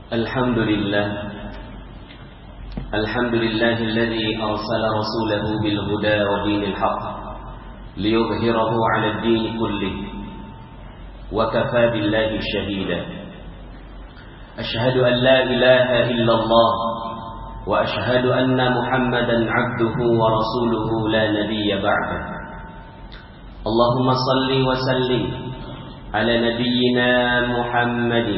الحمد لله الذي أرسل رسوله بالهدى ودين الحق ليظهره على الدين كله وكفى بالله شهيدا. أشهد أن لا إله إلا الله وأشهد أن محمدا عبده ورسوله لا نبي بعده. اللهم صل وسلم على نبينا محمد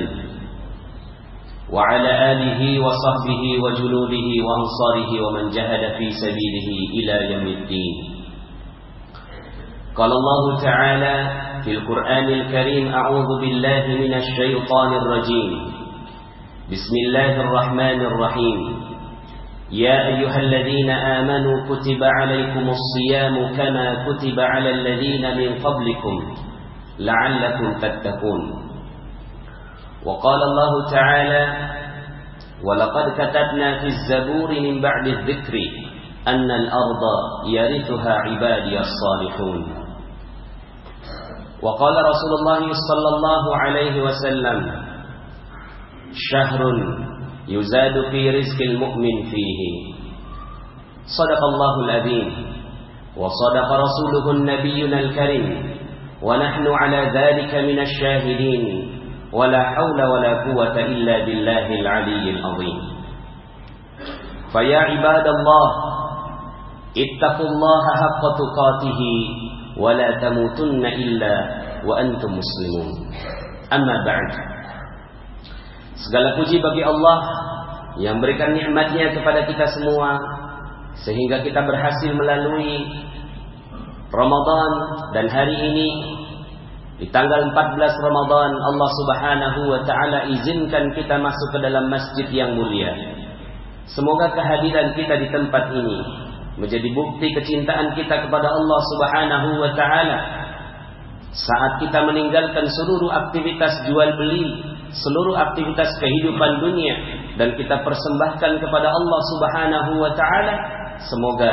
وعلى آله وصحبه وجنوده وأنصاره ومن جهد في سبيله إلى يوم الدين. قال الله تعالى في القرآن الكريم: أعوذ بالله من الشيطان الرجيم. بسم الله الرحمن الرحيم. يا أيها الذين آمنوا كتب عليكم الصيام كما كتب على الذين من قبلكم لعلكم تتقون. وقال الله تعالى: ولقد كتبنا في الزبور من بعد الذكر أن الأرض يرثها عبادي الصالحون. وقال رسول الله صلى الله عليه وسلم: شهر يزاد في رزق المؤمن فيه. صدق الله العظيم وصدق رسوله النبي الكريم ونحن على ذلك من الشاهدين ولا حول ولا قوة إلا بالله العلي العظيم. فيا عباد الله اتقوا الله حق تقاته ولا تموتن إلا وأنتم مسلمون. أما بعد. Segala puji bagi Allah yang berikan nikmatnya kepada kita semua sehingga kita berhasil melalui Ramadan, dan hari ini di tanggal 14 Ramadan Allah Subhanahu wa taala izinkan kita masuk ke dalam masjid yang mulia. Semoga kehadiran kita di tempat ini menjadi bukti kecintaan kita kepada Allah Subhanahu wa taala saat kita meninggalkan seluruh aktivitas jual beli, seluruh aktivitas kehidupan dunia, dan kita persembahkan kepada Allah Subhanahu wa taala. Semoga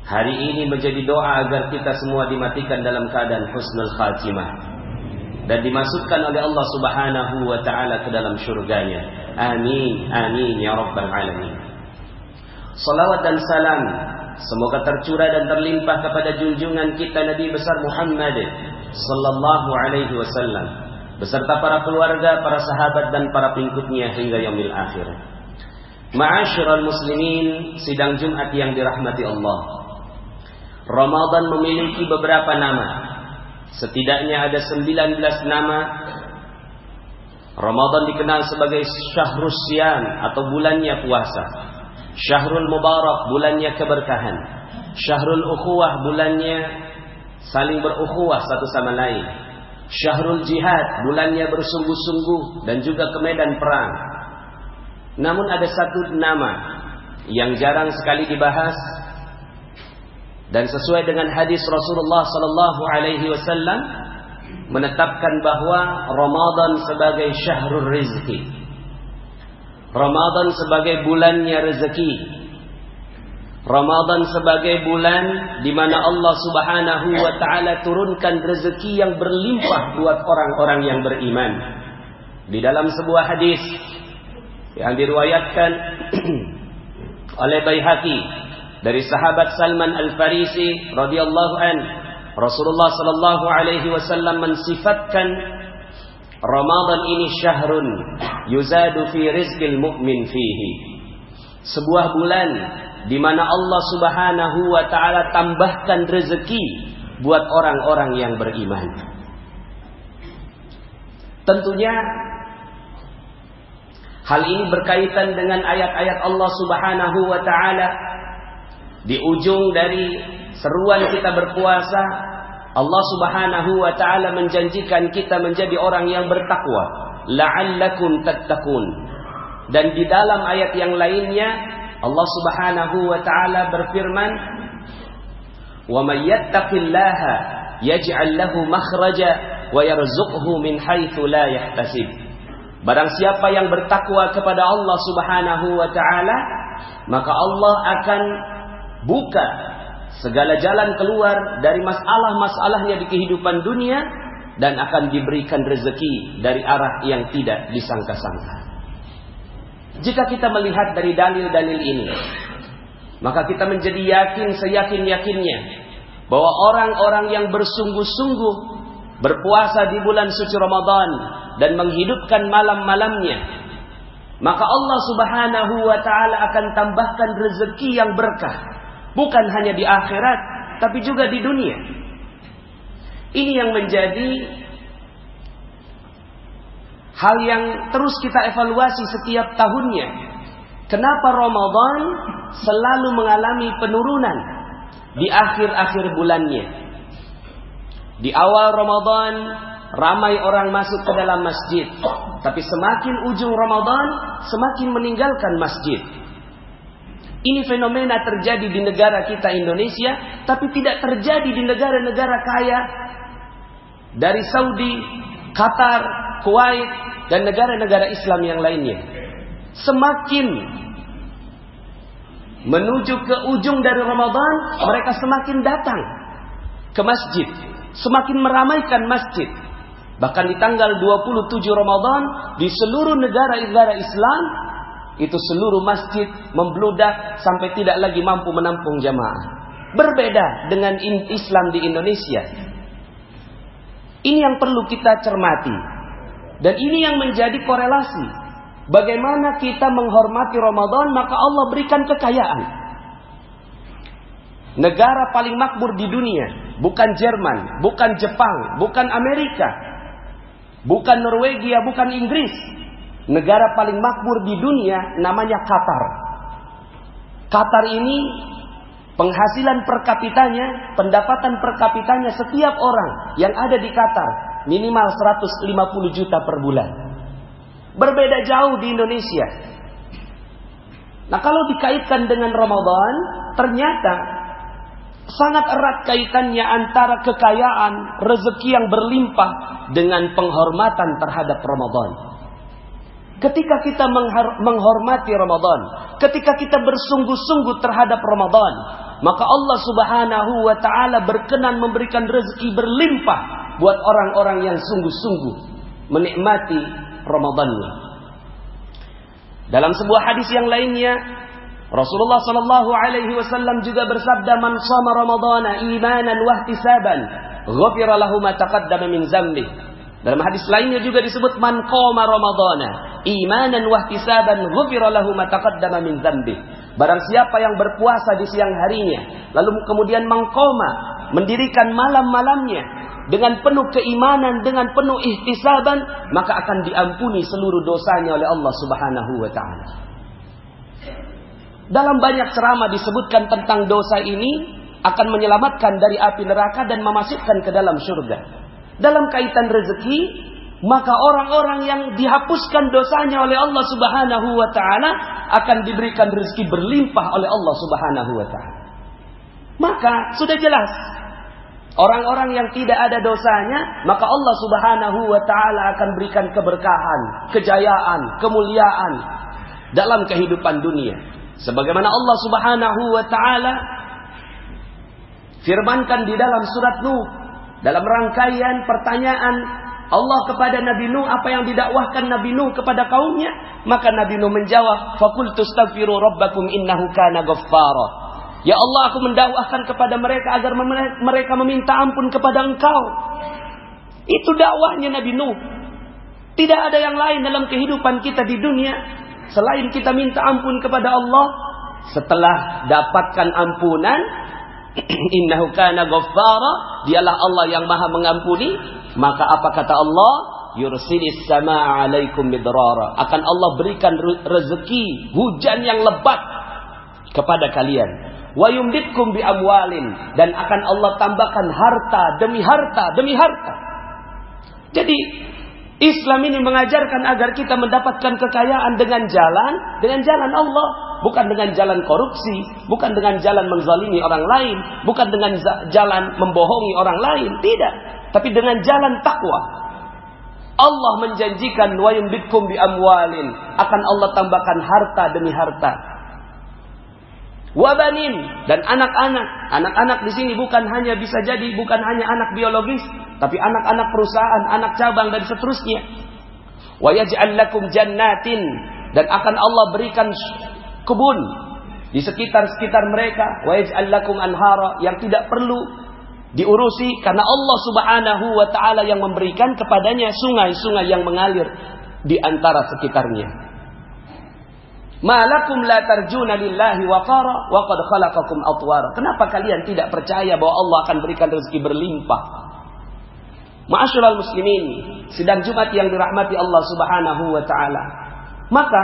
hari ini menjadi doa agar kita semua dimatikan dalam keadaan husnul khatimah dan dimasukkan oleh Allah Subhanahu wa taala ke dalam syurganya. Amin amin ya rabbal alamin. Salawat dan salam semoga tercurah dan terlimpah kepada junjungan kita Nabi besar Muhammad sallallahu alaihi wasallam beserta para keluarga, para sahabat dan para pengikutnya hingga yaumil akhir. Ma'asyiral muslimin, sidang Jumat yang dirahmati Allah. Ramadan memiliki beberapa nama. Setidaknya ada 19 nama. Ramadan dikenal sebagai Syahrus Syam atau bulannya puasa. Syahrul Mubarak, bulannya keberkahan. Syahrul Ukhuwah, bulannya saling berukhuwah satu sama lain. Syahrul Jihad, bulannya bersungguh-sungguh dan juga ke medan perang. Namun ada satu nama yang jarang sekali dibahas, dan sesuai dengan hadis Rasulullah sallallahu alaihi wasallam menetapkan bahwa Ramadan sebagai syahrul rizki. Ramadan sebagai bulannya rezeki. Ramadan sebagai bulan di mana Allah Subhanahu wa taala turunkan rezeki yang berlimpah buat orang-orang yang beriman. Di dalam sebuah hadis yang diriwayatkan oleh Baihaqi dari sahabat Salman Al-Farisi radhiyallahu an, Rasulullah sallallahu alaihi wasallam mensifatkan Ramadan ini syahrun yuzadu fi rizqil mu'min fihi. Sebuah bulan di mana Allah Subhanahu wa taala tambahkan rezeki buat orang-orang yang beriman. Tentunya hal ini berkaitan dengan ayat-ayat Allah Subhanahu wa taala. Di ujung dari seruan kita berpuasa, Allah Subhanahu wa taala menjanjikan kita menjadi orang yang bertakwa, la'allakum tattaqun. Dan di dalam ayat yang lainnya Allah Subhanahu wa taala berfirman, "Wa may yattaqillaha yaj'al lahu makhraja wa yarzuqhu min haitsu la yahtasib." Barang siapa yang bertakwa kepada Allah Subhanahu wa taala, maka Allah akan buka segala jalan keluar dari masalah-masalahnya di kehidupan dunia dan akan diberikan rezeki dari arah yang tidak disangka-sangka. Jika kita melihat dari dalil-dalil ini, maka kita menjadi yakin seyakin-yakinnya bahwa orang-orang yang bersungguh-sungguh berpuasa di bulan suci Ramadan dan menghidupkan malam-malamnya, maka Allah Subhanahu wa ta'ala akan tambahkan rezeki yang berkah, bukan hanya di akhirat tapi juga di dunia. Ini yang menjadi hal yang terus kita evaluasi setiap tahunnya. Kenapa Ramadan selalu mengalami penurunan di akhir-akhir bulannya? Di awal Ramadan ramai orang masuk ke dalam masjid, tapi semakin ujung Ramadan semakin meninggalkan masjid. Ini fenomena terjadi di negara kita Indonesia, tapi tidak terjadi di negara-negara kaya dari Saudi, Qatar, Kuwait, dan negara-negara Islam yang lainnya. Semakin menuju ke ujung dari Ramadan, mereka semakin datang ke masjid, semakin meramaikan masjid. Bahkan di tanggal 27 Ramadan, di seluruh negara-negara Islam, itu seluruh masjid membludak sampai tidak lagi mampu menampung jamaah. Berbeda dengan Islam di Indonesia. Ini yang perlu kita cermati. Dan ini yang menjadi korelasi. Bagaimana kita menghormati Ramadan, maka Allah berikan kekayaan. Negara paling makmur di dunia, bukan Jerman, bukan Jepang, bukan Amerika, bukan Norwegia, bukan Inggris. Negara paling makmur di dunia namanya Qatar. Qatar ini penghasilan per kapitanya, pendapatan per kapitanya setiap orang yang ada di Qatar minimal 150 juta per bulan. Berbeda jauh di Indonesia. Nah, kalau dikaitkan dengan Ramadan, ternyata sangat erat kaitannya antara kekayaan, rezeki yang berlimpah dengan penghormatan terhadap Ramadan. Ketika kita menghormati Ramadan, ketika kita bersungguh-sungguh terhadap Ramadan, maka Allah Subhanahu wa ta'ala berkenan memberikan rezeki berlimpah buat orang-orang yang sungguh-sungguh menikmati Ramadannya. Dalam sebuah hadis yang lainnya, Rasulullah sallallahu alaihi wasallam juga bersabda, "Man shama Ramadhana imanan wa ihtisaban, ghufira lahu ma taqaddama min dzambi." Dalam hadis lainnya juga disebut, "Man qama Ramadhana imanan wa ihtisaban, ghufira lahu ma taqaddama min dzambi." Barang siapa yang berpuasa di siang harinya, lalu kemudian mengqama, mendirikan malam-malamnya dengan penuh keimanan, dengan penuh ihtisaban, maka akan diampuni seluruh dosanya oleh Allah Subhanahu wa ta'ala. Dalam banyak ceramah disebutkan tentang dosa ini akan menyelamatkan dari api neraka dan memasukkan ke dalam surga. Dalam kaitan rezeki, maka orang-orang yang dihapuskan dosanya oleh Allah Subhanahu wa ta'ala akan diberikan rezeki berlimpah oleh Allah Subhanahu wa ta'ala. Maka sudah jelas, orang-orang yang tidak ada dosanya, maka Allah Subhanahu wa ta'ala akan berikan keberkahan, kejayaan, kemuliaan dalam kehidupan dunia. Sebagaimana Allah Subhanahu wa ta'ala firmankan di dalam surat Nuh, dalam rangkaian pertanyaan Allah kepada Nabi Nuh, apa yang didakwahkan Nabi Nuh kepada kaumnya, maka Nabi Nuh menjawab, "Faqultu astaghfiru rabbakum innahu kana ghaffara." Ya Allah, aku mendakwahkan kepada mereka agar mereka meminta ampun kepada Engkau. Itu dakwahnya Nabi Nuh. Tidak ada yang lain dalam kehidupan kita di dunia selain kita minta ampun kepada Allah. Setelah dapatkan ampunan, innahu kana ghaffara, dialah Allah yang maha mengampuni, maka apa kata Allah? Yursilis samaa 'alaikum midrara. Akan Allah berikan rezeki, hujan yang lebat kepada kalian. Wa yumditkum bi amwalin, dan akan Allah tambahkan harta demi harta demi harta. Jadi Islam ini mengajarkan agar kita mendapatkan kekayaan dengan jalan Allah, bukan dengan jalan korupsi, bukan dengan jalan menzalimi orang lain, bukan dengan jalan membohongi orang lain, tidak, tapi dengan jalan takwa. Allah menjanjikan wa yumditkum bi amwalin, akan Allah tambahkan harta demi harta. Wabanin, dan anak-anak. Anak-anak di sini bukan hanya bisa jadi bukan hanya anak biologis, tapi anak-anak perusahaan, anak cabang dan seterusnya. Wa yaj'al lakum jannatin, dan akan Allah berikan kebun di sekitar-sekitar mereka, wa yaj'al lakum anhara, yang tidak perlu diurusi karena Allah Subhanahu wa taala yang memberikan kepadanya sungai-sungai yang mengalir di antara sekitarnya. Malakum la tarjuna lillahi waqara wa qad khalaqakum atwara. Kenapa kalian tidak percaya bahwa Allah akan berikan rezeki berlimpah? Ma'asyiral muslimin, sidang Jumat yang dirahmati Allah Subhanahu wa taala. Maka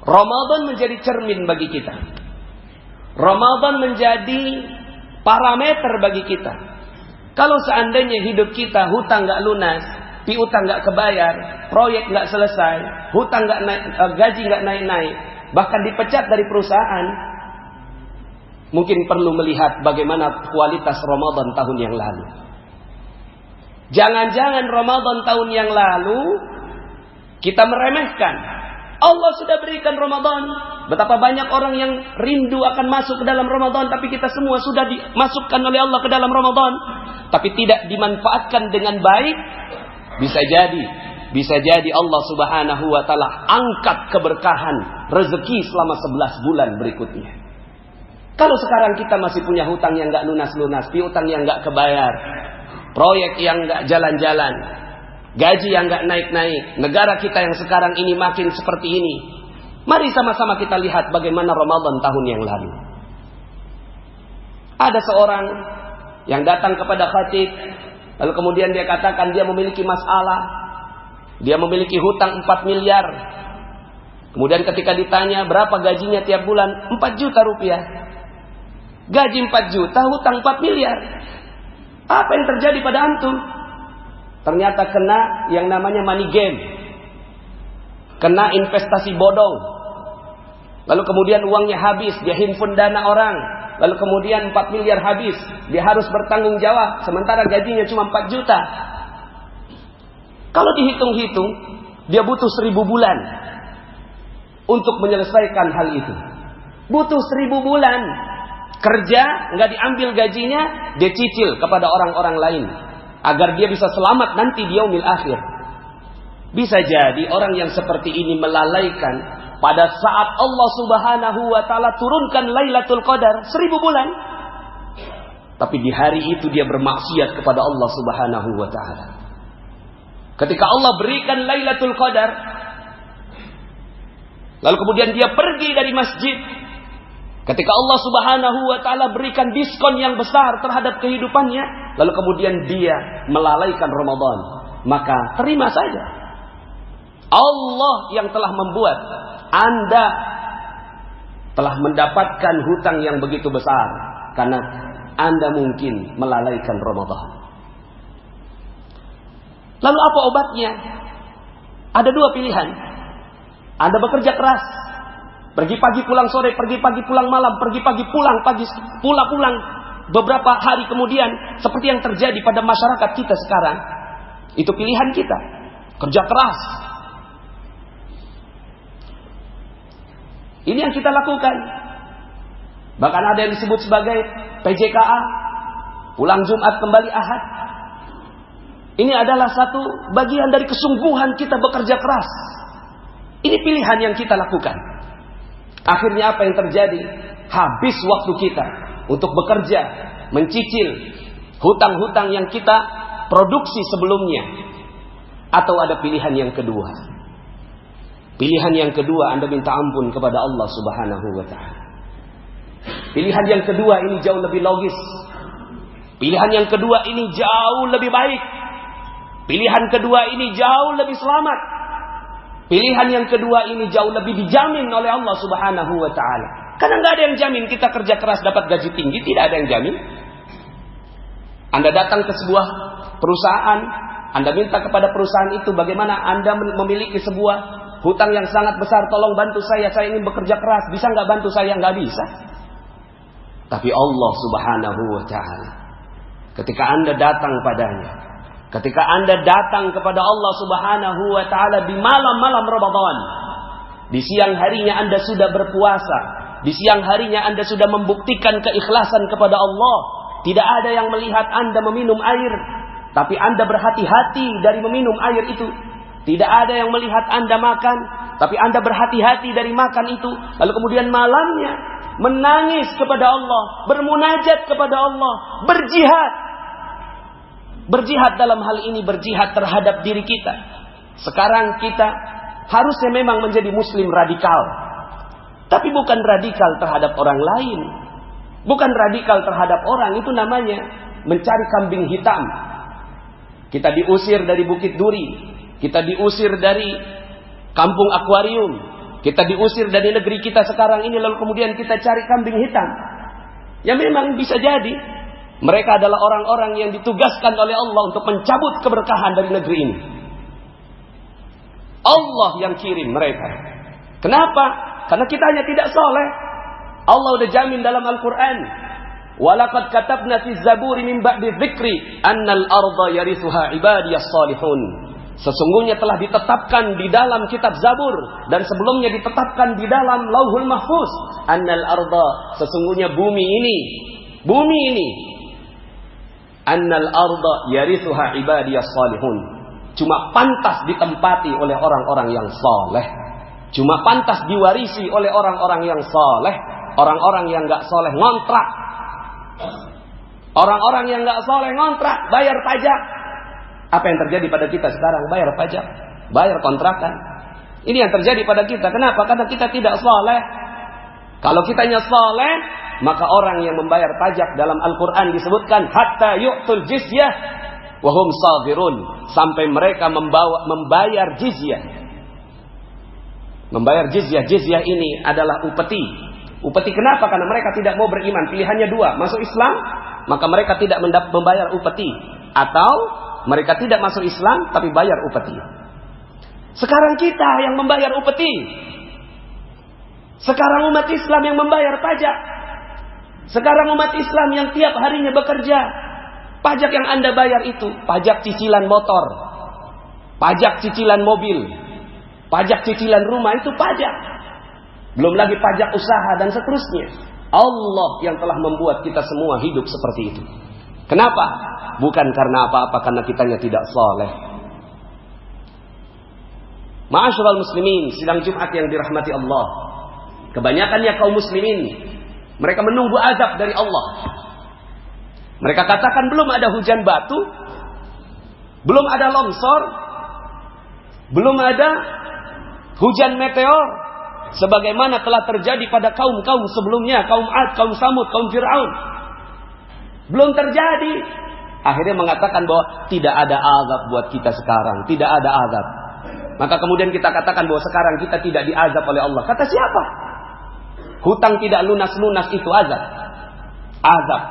Ramadan menjadi cermin bagi kita. Ramadan menjadi parameter bagi kita. Kalau seandainya hidup kita hutang nggak lunas, piutang nggak kebayar, proyek nggak selesai, hutang nggak naik, gaji nggak naik-naik, bahkan dipecat dari perusahaan, mungkin perlu melihat bagaimana kualitas Ramadan tahun yang lalu. Jangan-jangan Ramadan tahun yang lalu kita meremehkan. Allah sudah berikan Ramadan. Betapa banyak orang yang rindu akan masuk ke dalam Ramadan, tapi kita semua sudah dimasukkan oleh Allah ke dalam Ramadan, tapi tidak dimanfaatkan dengan baik. Bisa jadi Allah Subhanahu wa taala angkat keberkahan rezeki selama 11 bulan berikutnya. Kalau sekarang kita masih punya hutang yang enggak lunas-lunas, piutang yang enggak kebayar, proyek yang enggak jalan-jalan, gaji yang enggak naik-naik, negara kita yang sekarang ini makin seperti ini. Mari sama-sama kita lihat bagaimana Ramadan tahun yang lalu. Ada seorang yang datang kepada khatib, lalu kemudian dia katakan dia memiliki masalah. Dia memiliki hutang 4 miliar. Kemudian ketika ditanya berapa gajinya tiap bulan, 4 juta rupiah. Gaji 4 juta, hutang 4 miliar. Apa yang terjadi pada antum? Ternyata kena yang namanya money game. Kena investasi bodong. Lalu kemudian uangnya habis, dia himpun dana orang. Lalu kemudian 4 miliar habis, dia harus bertanggung jawab. Sementara gajinya cuma 4 juta. Kalau dihitung-hitung, dia butuh 1000 bulan untuk menyelesaikan hal itu. Butuh 1000 bulan. Kerja, nggak diambil gajinya, dia cicil kepada orang-orang lain. Agar dia bisa selamat nanti di yaumil akhir. Bisa jadi orang yang seperti ini melalaikan pada saat Allah Subhanahu wa taala turunkan Lailatul Qadar 1000 bulan. Tapi di hari itu dia bermaksiat kepada Allah Subhanahu wa taala. Ketika Allah berikan Lailatul Qadar, lalu kemudian dia pergi dari masjid. Ketika Allah Subhanahu wa taala berikan diskon yang besar terhadap kehidupannya, lalu kemudian dia melalaikan Ramadan, maka terima saja. Allah yang telah membuat Anda telah mendapatkan hutang yang begitu besar karena Anda mungkin melalaikan Ramadan. Lalu apa obatnya? Ada 2 pilihan. Anda bekerja keras, pergi pagi pulang sore, pergi pagi pulang malam, pergi pagi pulang pagi, pulang beberapa hari kemudian, seperti yang terjadi pada masyarakat kita sekarang. Itu pilihan kita. Kerja keras. Ini yang kita lakukan. Bahkan ada yang disebut sebagai PJKA, pulang Jumat kembali Ahad. Ini adalah satu bagian dari kesungguhan kita bekerja keras. Ini pilihan yang kita lakukan. Akhirnya apa yang terjadi? Habis waktu kita untuk bekerja, mencicil hutang-hutang yang kita produksi sebelumnya. Atau ada pilihan yang kedua. Pilihan yang kedua, Anda minta ampun kepada Allah Subhanahu wa ta'ala. Pilihan yang kedua ini jauh lebih logis. Pilihan yang kedua ini jauh lebih baik. Pilihan kedua ini jauh lebih selamat. Pilihan yang kedua ini jauh lebih dijamin oleh Allah Subhanahu wa ta'ala. Karena nggak ada yang jamin kita kerja keras dapat gaji tinggi. Tidak ada yang jamin. Anda datang ke sebuah perusahaan, Anda minta kepada perusahaan itu bagaimana Anda memiliki sebuah hutang yang sangat besar, tolong bantu saya ingin bekerja keras, bisa nggak bantu saya? Nggak bisa. Tapi Allah Subhanahu wa ta'ala, ketika Anda datang padanya, ketika Anda datang kepada Allah Subhanahu wa ta'ala di malam-malam Ramadan, di siang harinya Anda sudah berpuasa, di siang harinya Anda sudah membuktikan keikhlasan kepada Allah. Tidak ada yang melihat Anda meminum air, tapi Anda berhati-hati dari meminum air itu. Tidak ada yang melihat Anda makan, tapi Anda berhati-hati dari makan itu. Lalu kemudian malamnya menangis kepada Allah, bermunajat kepada Allah, berjihad. Berjihad dalam hal ini berjihad terhadap diri kita. Sekarang kita harusnya memang menjadi muslim radikal. Tapi bukan radikal terhadap orang lain. Bukan radikal terhadap orang, itu namanya mencari kambing hitam. Kita diusir dari Bukit Duri. Kita diusir dari kampung akuarium. Kita diusir dari negeri kita sekarang ini. Lalu kemudian kita cari kambing hitam. Ya memang bisa jadi mereka adalah orang-orang yang ditugaskan oleh Allah untuk mencabut keberkahan dari negeri ini. Allah yang kirim mereka. Kenapa? Karena kita hanya tidak soleh. Allah udah jamin dalam Al-Quran. Walaqad katabna fi zaburi min ba'di dzikri annal arda yarithuha ibadiyas salihun. Sesungguhnya telah ditetapkan di dalam kitab Zabur dan sebelumnya ditetapkan di dalam Lauhul Mahfuz. Annal arda, sesungguhnya bumi ini annal arda yarithuha ibadiyas salihun. Cuma pantas ditempati oleh orang-orang yang saleh. Cuma pantas diwarisi oleh orang-orang yang saleh. Orang-orang yang enggak saleh ngontrak. Orang-orang yang enggak saleh ngontrak, bayar pajak. Apa yang terjadi pada kita sekarang? Bayar pajak, bayar kontrakan. Ini yang terjadi pada kita. Kenapa? Karena kita tidak saleh. Kalau kitanya saleh, maka orang yang membayar pajak dalam Al-Quran disebutkan hatta yu'tul jizyah wa hum saghirun, sampai mereka membayar jizyah. Membayar jizyah. Jizyah ini adalah upeti. Upeti kenapa? Karena mereka tidak mau beriman. Pilihannya dua, masuk Islam, maka mereka tidak membayar upeti, atau mereka tidak masuk Islam tapi bayar upeti. Sekarang kita yang membayar upeti. Sekarang umat Islam yang membayar pajak. Sekarang umat Islam yang tiap harinya bekerja. Pajak yang Anda bayar itu pajak cicilan motor, pajak cicilan mobil, pajak cicilan rumah, itu pajak. Belum lagi pajak usaha dan seterusnya. Allah yang telah membuat kita semua hidup seperti itu. Kenapa? Bukan karena apa-apa, karena kitanya tidak saleh. Ma'asyiral muslimin, sidang Jumat yang dirahmati Allah. Kebanyakannya kaum muslimin, mereka menunggu azab dari Allah. Mereka katakan belum ada hujan batu, belum ada longsor, belum ada hujan meteor, sebagaimana telah terjadi pada kaum-kaum sebelumnya, kaum Ad, kaum Samud, kaum Fir'aun. Belum terjadi. Akhirnya mengatakan bahwa tidak ada azab buat kita sekarang, tidak ada azab. Maka kemudian kita katakan bahwa sekarang kita tidak diazab oleh Allah. Kata siapa? Hutang tidak lunas-lunas itu azab. Azab.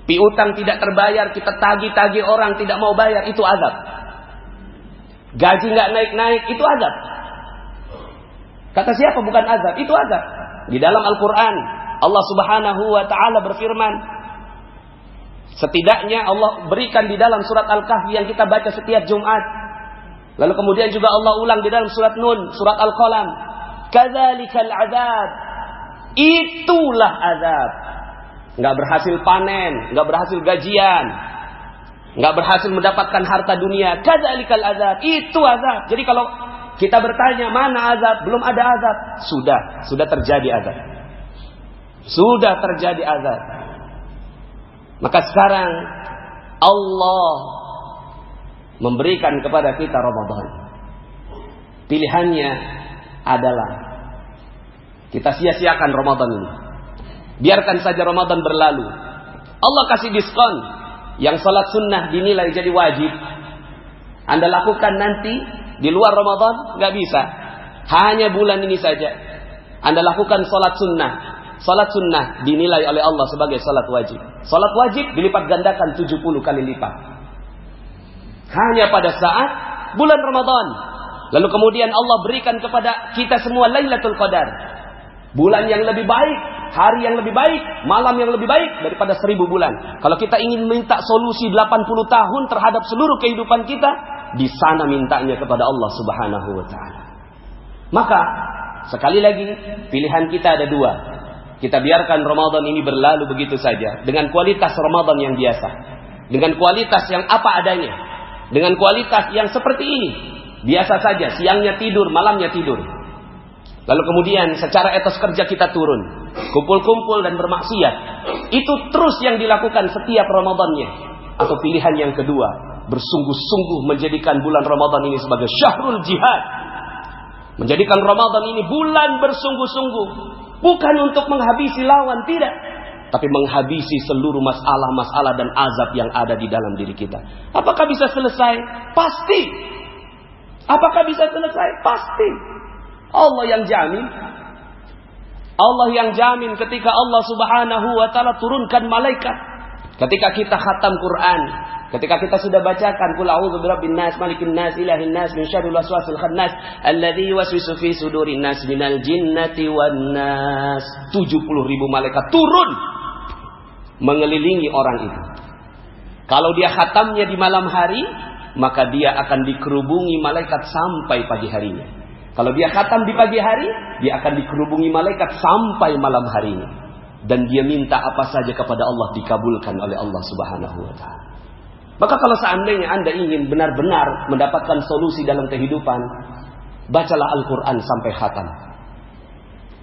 Piutang tidak terbayar, kita tagih-tagih orang tidak mau bayar, itu azab. Gaji nggak naik-naik, itu azab. Kata siapa? Bukan azab, itu azab. Di dalam Al-Quran Allah Subhanahu wa ta'ala berfirman, setidaknya Allah berikan di dalam surat Al-Kahfi yang kita baca setiap Jumat. Lalu kemudian juga Allah ulang di dalam surat Nun, surat Al-Qalam. Kadzalikal azab. Itulah azab. Enggak berhasil panen, enggak berhasil gajian, enggak berhasil mendapatkan harta dunia. Kadzalikal azab. Itu azab. Jadi kalau kita bertanya mana azab, belum ada azab. Sudah terjadi azab. Sudah terjadi azab. Maka sekarang Allah memberikan kepada kita Ramadan. Pilihannya adalah kita sia-siakan Ramadan ini. Biarkan saja Ramadan berlalu. Allah kasih diskon. Yang salat sunnah dinilai jadi wajib. Anda lakukan nanti di luar Ramadan nggak bisa. Hanya bulan ini saja. Anda lakukan salat sunnah. Salat sunnah dinilai oleh Allah sebagai salat wajib. Salat wajib dilipat gandakan 70 kali lipat. Hanya pada saat bulan Ramadan. Lalu kemudian Allah berikan kepada kita semua Lailatul Qadar. Bulan yang lebih baik, hari yang lebih baik, malam yang lebih baik daripada 1000 bulan. Kalau kita ingin minta solusi 80 tahun terhadap seluruh kehidupan kita, di sana mintanya kepada Allah Subhanahu wa ta'ala. Maka sekali lagi pilihan kita ada dua. Kita biarkan Ramadan ini berlalu begitu saja dengan kualitas Ramadan yang biasa, dengan kualitas yang apa adanya, dengan kualitas yang seperti ini. Biasa saja, siangnya tidur, malamnya tidur. Lalu kemudian secara etos kerja kita turun, kumpul-kumpul dan bermaksiat. Itu terus yang dilakukan setiap Ramadannya. Atau pilihan yang kedua, bersungguh-sungguh menjadikan bulan Ramadan ini sebagai syahrul jihad. Menjadikan Ramadan ini bulan bersungguh-sungguh. Bukan untuk menghabisi lawan, tidak. Tapi menghabisi seluruh masalah-masalah dan azab yang ada di dalam diri kita. Apakah bisa selesai? Pasti. Apakah bisa selesai? Pasti. Allah yang jamin. Allah yang jamin ketika Allah Subhanahu wa ta'ala turunkan malaikat. Ketika kita khatam Quran, ketika kita sudah bacakan qul a'udzu birabbin nas, malikin nas, ilahin nas, min syarril waswasil khannas, alladzi yuwaswisu fi sudurin nas minal jinnati wan nas. 70.000 malaikat turun mengelilingi orang itu. Kalau dia khatamnya di malam hari, maka dia akan dikerubungi malaikat sampai pagi harinya. Kalau dia khatam di pagi hari, dia akan dikerubungi malaikat sampai malam harinya. Dan dia minta apa saja kepada Allah dikabulkan oleh Allah Subhanahu wa ta'ala. Maka kalau seandainya Anda ingin benar-benar mendapatkan solusi dalam kehidupan, bacalah Al-Quran sampai khatam.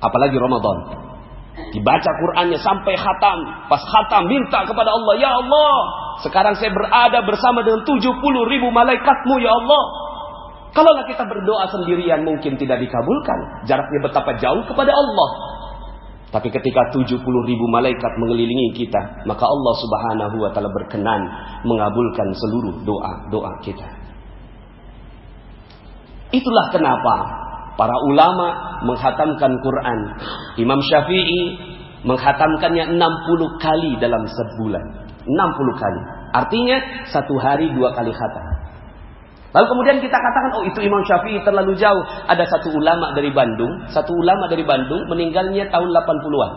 Apalagi Ramadan. Dibaca Qurannya sampai khatam. Pas khatam minta kepada Allah, ya Allah, sekarang saya berada bersama dengan 70.000 malaikatmu ya Allah. Kalaulah kita berdoa sendirian mungkin tidak dikabulkan. Jaraknya betapa jauh kepada Allah. Tapi ketika 70.000 malaikat mengelilingi kita, maka Allah Subhanahu wa ta'ala berkenan mengabulkan seluruh doa-doa kita. Itulah kenapa para ulama menghatamkan Quran. Imam Syafi'i menghatamkannya 60 kali dalam sebulan. 60 kali. Artinya satu hari 2 kali khatam. Lalu kemudian kita katakan, oh itu Imam Syafi'i terlalu jauh. Ada satu ulama dari Bandung meninggalnya tahun 80-an.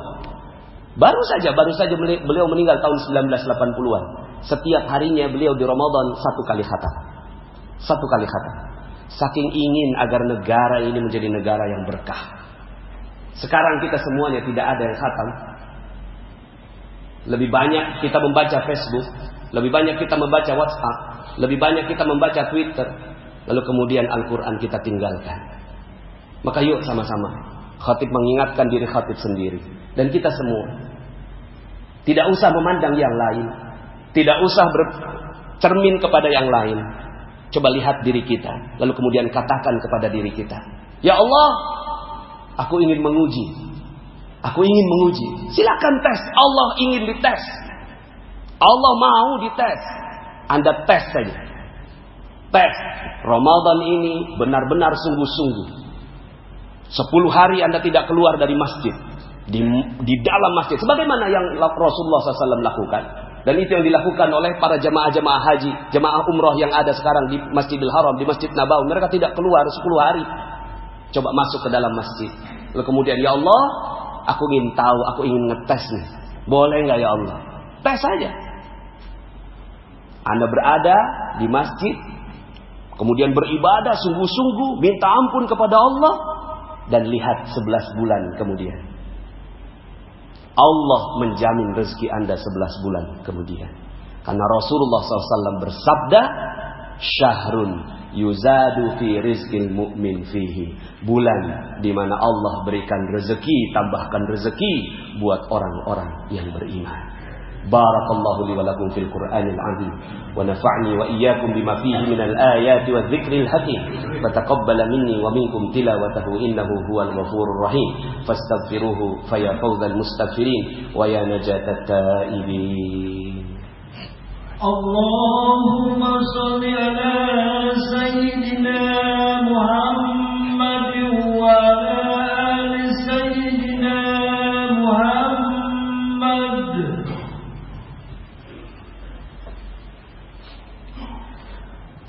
Baru saja beliau meninggal tahun 1980-an. Setiap harinya beliau di Ramadan 1 kali khatam. 1 kali khatam. Saking ingin agar negara ini menjadi negara yang berkah. Sekarang kita semuanya tidak ada yang khatam. Lebih banyak kita membaca Facebook, lebih banyak kita membaca WhatsApp, lebih banyak kita membaca Twitter, lalu kemudian Al-Quran kita tinggalkan. Maka yuk sama-sama khatib mengingatkan diri khatib sendiri dan kita semua. Tidak usah memandang yang lain, tidak usah bercermin kepada yang lain. Coba lihat diri kita, lalu kemudian katakan kepada diri kita, ya Allah, aku ingin menguji. Aku ingin menguji. Silakan tes. Allah ingin dites. Allah mau dites. Anda tes saja. Tes. Ramadan ini benar-benar sungguh-sungguh. 10 hari Anda tidak keluar dari masjid. Di dalam masjid. Sebagaimana yang Rasulullah SAW lakukan. Dan itu yang dilakukan oleh para jamaah-jamaah haji, jamaah umroh yang ada sekarang di Masjidil Haram, di Masjid Nabawi. Mereka tidak keluar 10 hari. Coba masuk ke dalam masjid. Lalu kemudian, ya Allah, aku ingin tahu, aku ingin ngetes nih. Boleh nggak ya Allah? Tes saja. Anda berada di masjid, kemudian beribadah sungguh-sungguh, minta ampun kepada Allah, dan lihat 11 bulan kemudian. Allah menjamin rezeki Anda 11 bulan kemudian. Karena Rasulullah SAW bersabda, syahrun yuzadu fi rizqil mu'min fihi. Bulan di mana Allah berikan rezeki, tambahkan rezeki buat orang-orang yang beriman. Barakallahu li wa lakum fil Qur'anil 'azim wa nafa'ni wa iyyakum bima fihi minal ayati wadh-dhikril hakim. Fataqabbala minni wa minkum tilawatahu innahu huwal ghafurur rahim. Fastaghfiruhu fa ya fawzal mustaghfirin wa ya najatat taibin. Allahumma shalli ala sayyidina Muhammad wa ala ali sayyidina Muhammad.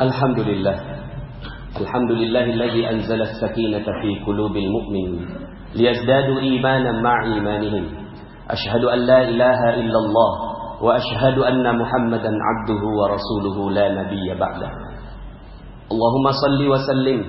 Alhamdulillah. Alhamdulillahilladzi anzala as-sakinata fi qulubil mu'minin liyazdadu imanan ma'a imanihim. Ashhadu an la ilaha illallah wa ashhadu anna Muhammadan 'abduhu wa rasuluhu la nabiyya ba'dah. Allahumma salli wa sallim